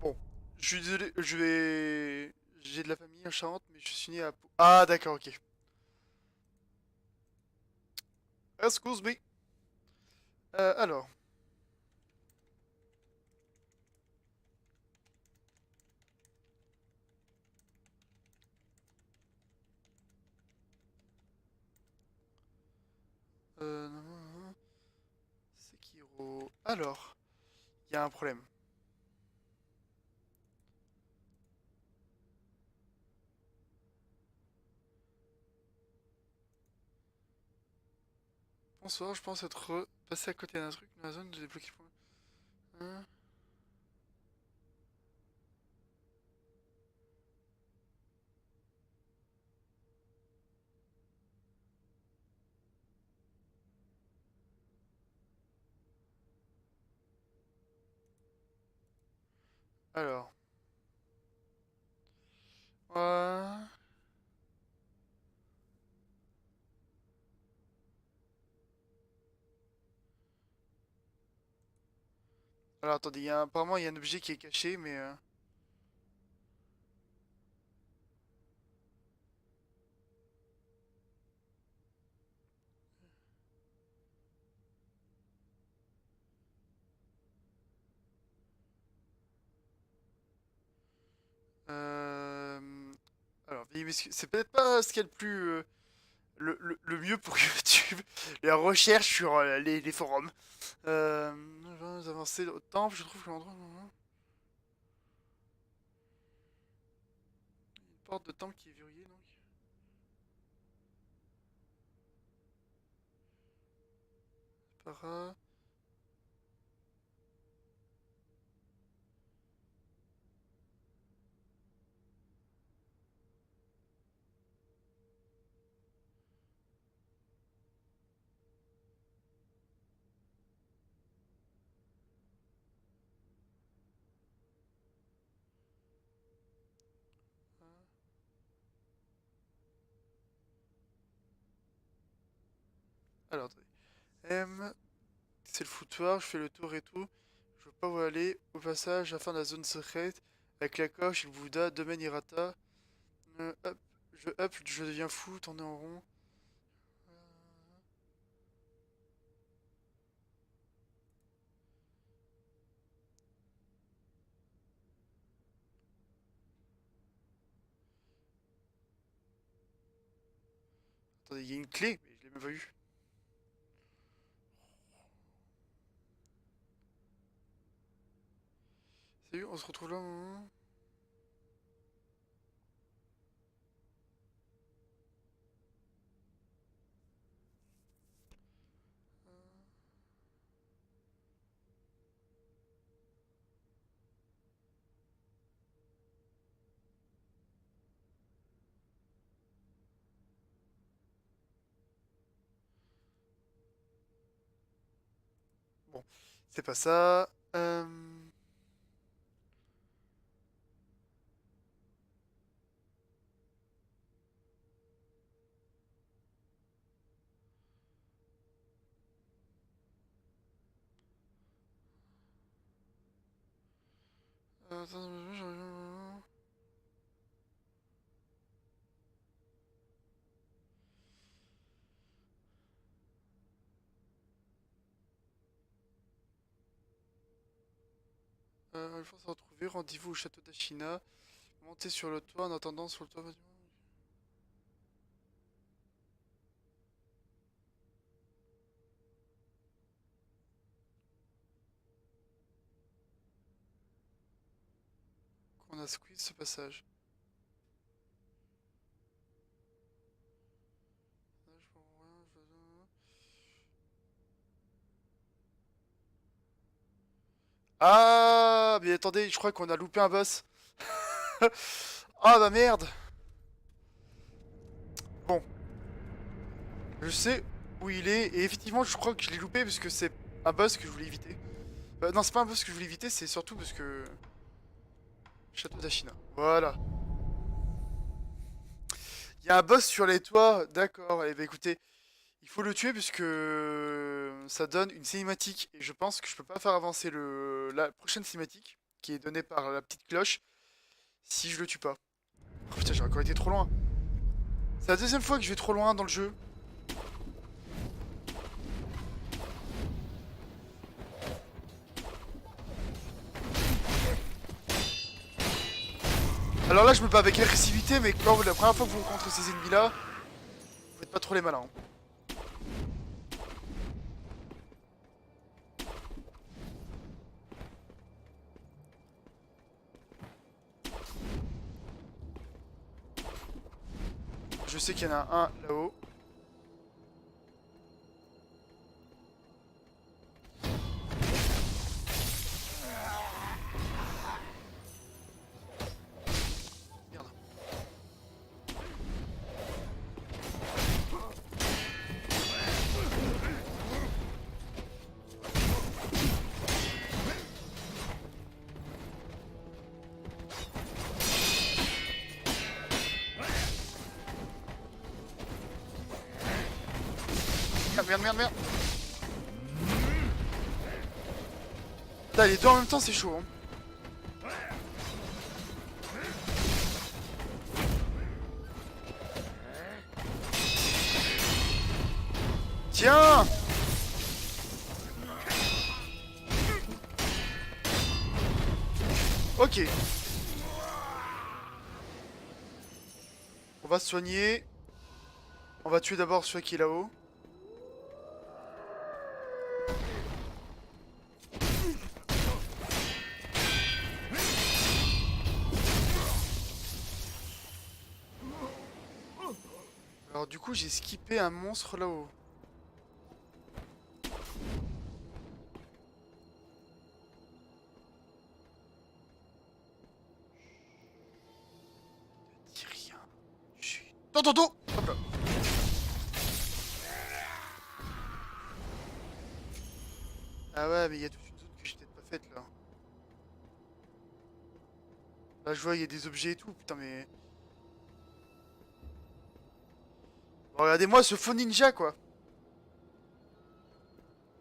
Bon, je suis désolé, je vais. J'ai de la famille en Charente, mais je suis né à. Ah, d'accord, ok. Excuse me. Alors. Non. Sekiro. Alors, il y a un problème. Bonsoir, je pense être passé à côté d'un truc dans la zone de débloquer. Hein. Alors. Ouais. Alors attendez, apparemment il y a un objet qui est caché, mais... euh, Alors, veuillez m'excuser, c'est peut-être pas ce qu'il y a le plus... le mieux pour YouTube, la recherche sur les forums. Nous avancer au temple, je trouve que l'endroit... Une porte de temple qui est verrouillée, donc... Para... Alors, attendez. M, c'est le foutoir, je fais le tour et tout. Je veux pas où aller. Au passage, à la fin de la zone secrète, avec la coche, le Bouddha, domaine Hirata. Hop, je deviens fou, tourner en rond. Attendez, il y a une clé, mais je l'ai même pas vue. Salut, on se retrouve là. Bon, c'est pas ça. Il faut se retrouver. Rendez-vous au château d'Ashina. Montez sur le toit en attendant sur le toit. Qu'on a squeeze ce passage. Ah, mais attendez, je crois qu'on a loupé un boss. Ah bah merde. Bon, je sais où il est et effectivement je crois que je l'ai loupé parce que c'est un boss que je voulais éviter. Non, c'est pas un boss que je voulais éviter, c'est surtout parce que... Château d'Ashina. Voilà. Il y a un boss sur les toits, d'accord. Eh ben écoutez, il faut le tuer puisque ça donne une cinématique et je pense que je peux pas faire avancer la prochaine cinématique qui est donnée par la petite cloche si je le tue pas. Oh putain, j'ai encore été trop loin. C'est la deuxième fois que je vais trop loin dans le jeu. Alors là, je me bats avec agressivité, mais quand la première fois que vous rencontrez ces ennemis-là, vous faites pas trop les malins. Je sais qu'il y en a un là-haut. Merde. Merde, merde, merde. Putain, les deux en même temps, c'est chaud. Hein. Tiens! Ok. On va se soigner. On va tuer d'abord celui qui est là-haut. Alors du coup j'ai skippé un monstre là-haut. Ne dis rien. Chut. Toto. Hop là. Ah ouais mais il y a toute une zone que j'ai peut-être pas faite là. Là je vois il y a des objets et tout, putain mais... Bon, regardez-moi ce faux ninja quoi.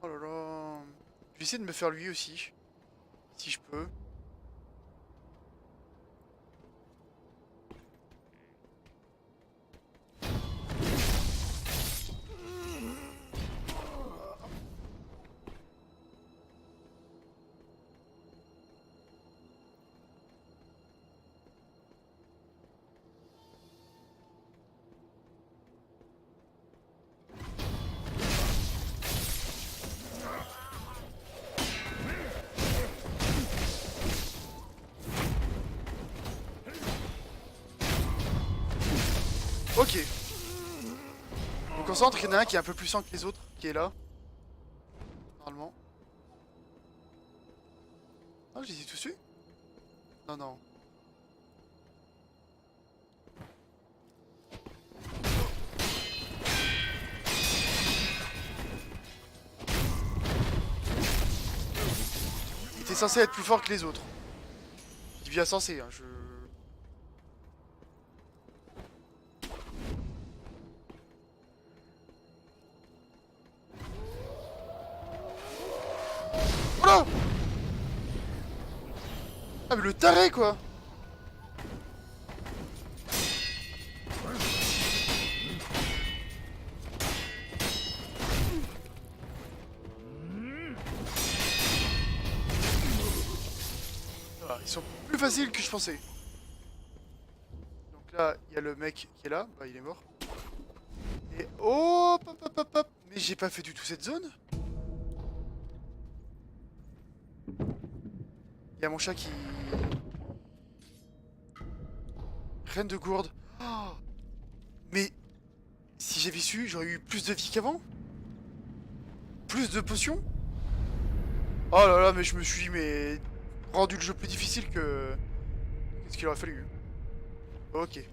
Oh là là. Je vais essayer de me faire lui aussi. Si je peux. Ok. Je me concentre, il y en a un qui est un peu plus puissant que les autres, qui est là. Normalement. Ah, je les ai tous eu? Non, non. Il était censé être plus fort que les autres. Je dis bien censé, hein, je... Oh là! Ah mais le taré quoi! Ah, ils sont plus faciles que je pensais. Donc là, il y a le mec qui est là, bah il est mort. Et oh, hop, hop, hop, hop. Mais j'ai pas fait du tout cette zone. Il y a mon chat qui... Reine de gourde. Oh, mais si j'avais su, j'aurais eu plus de vie qu'avant. Plus de potions. Oh là là, mais je me suis mais rendu le jeu plus difficile que ce qu'il aurait fallu. Ok.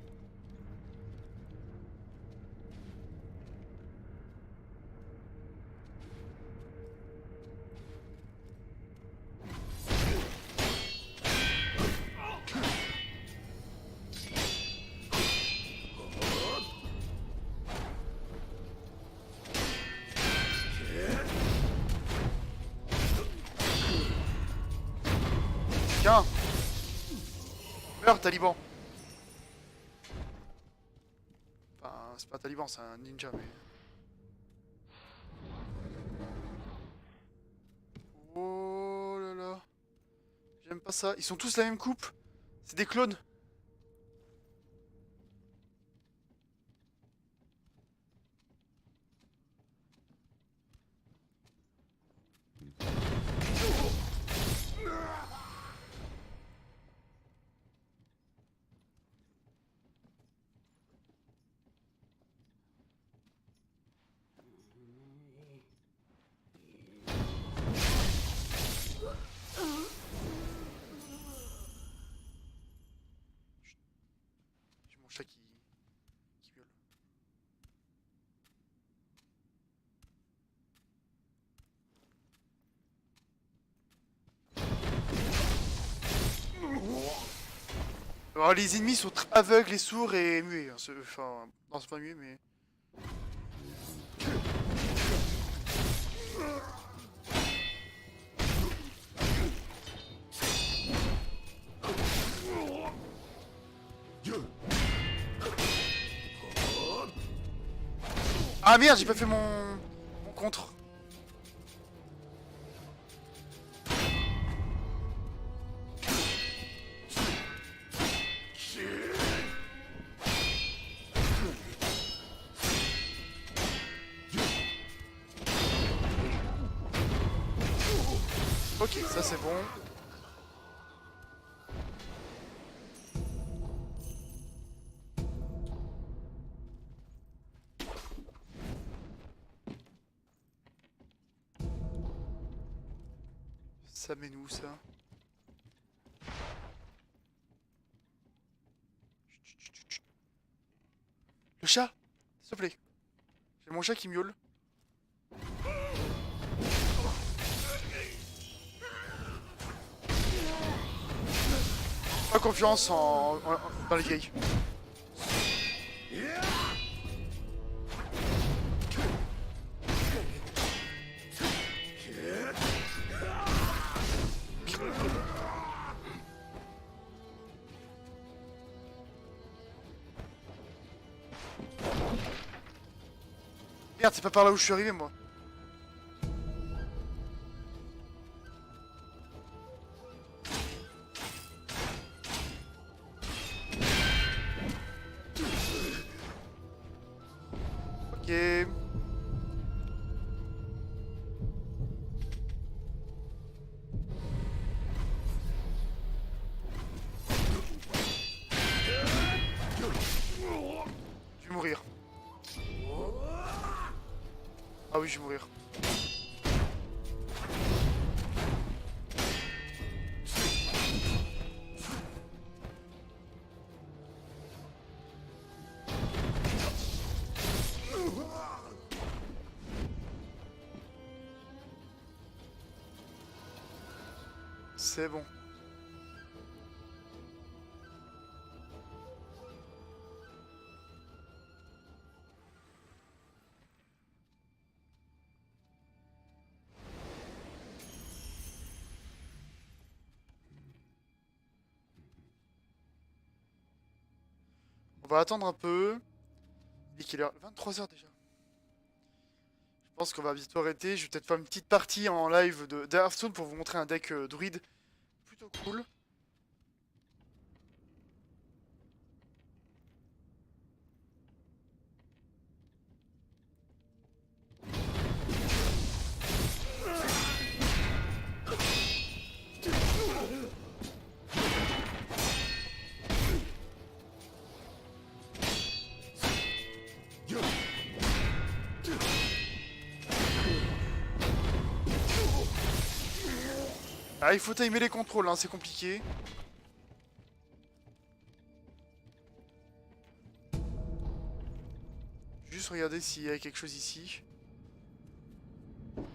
Tiens. Meurs, taliban. Enfin, c'est pas un taliban, c'est un ninja, mais... Oh là là. J'aime pas ça. Ils sont tous la même coupe. C'est des clones. chat qui miaule. Alors les ennemis sont aveugles et sourds et muets. Hein. Enfin, non c'est pas muet mais... Ah merde, j'ai pas fait mon contre. Ok, ça c'est bon. Ça mène où ça? Le chat! S'il te plaît. J'ai mon chat qui miaule. Pas confiance dans les vieilles. Merde, c'est pas par là où je suis arrivé moi. Ok. Je vais mourir. Ah oui, je vais mourir. C'est bon. On va attendre un peu. Il est quelle heure? 23 h déjà. Je pense qu'on va bientôt arrêter. Je vais peut-être faire une petite partie en live de Hearthstone pour vous montrer un deck druide plutôt cool. Ah, il faut timer les contrôles, hein, c'est compliqué. Juste regarder s'il y a quelque chose ici. Donc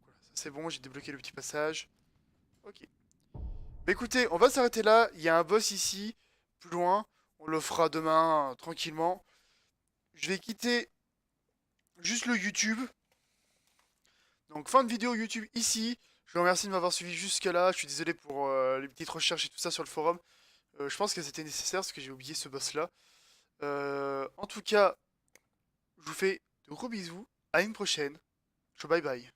voilà, ça c'est bon, j'ai débloqué le petit passage. Ok. Bah écoutez, on va s'arrêter là. Il y a un boss ici, plus loin. On le fera demain, tranquillement. Je vais quitter juste le YouTube. Donc fin de vidéo YouTube ici. Je vous remercie de m'avoir suivi jusque là. Je suis désolé pour les petites recherches et tout ça sur le forum. Je pense que c'était nécessaire parce que j'ai oublié ce boss là. En tout cas, je vous fais de gros bisous. À une prochaine. Ciao, bye bye.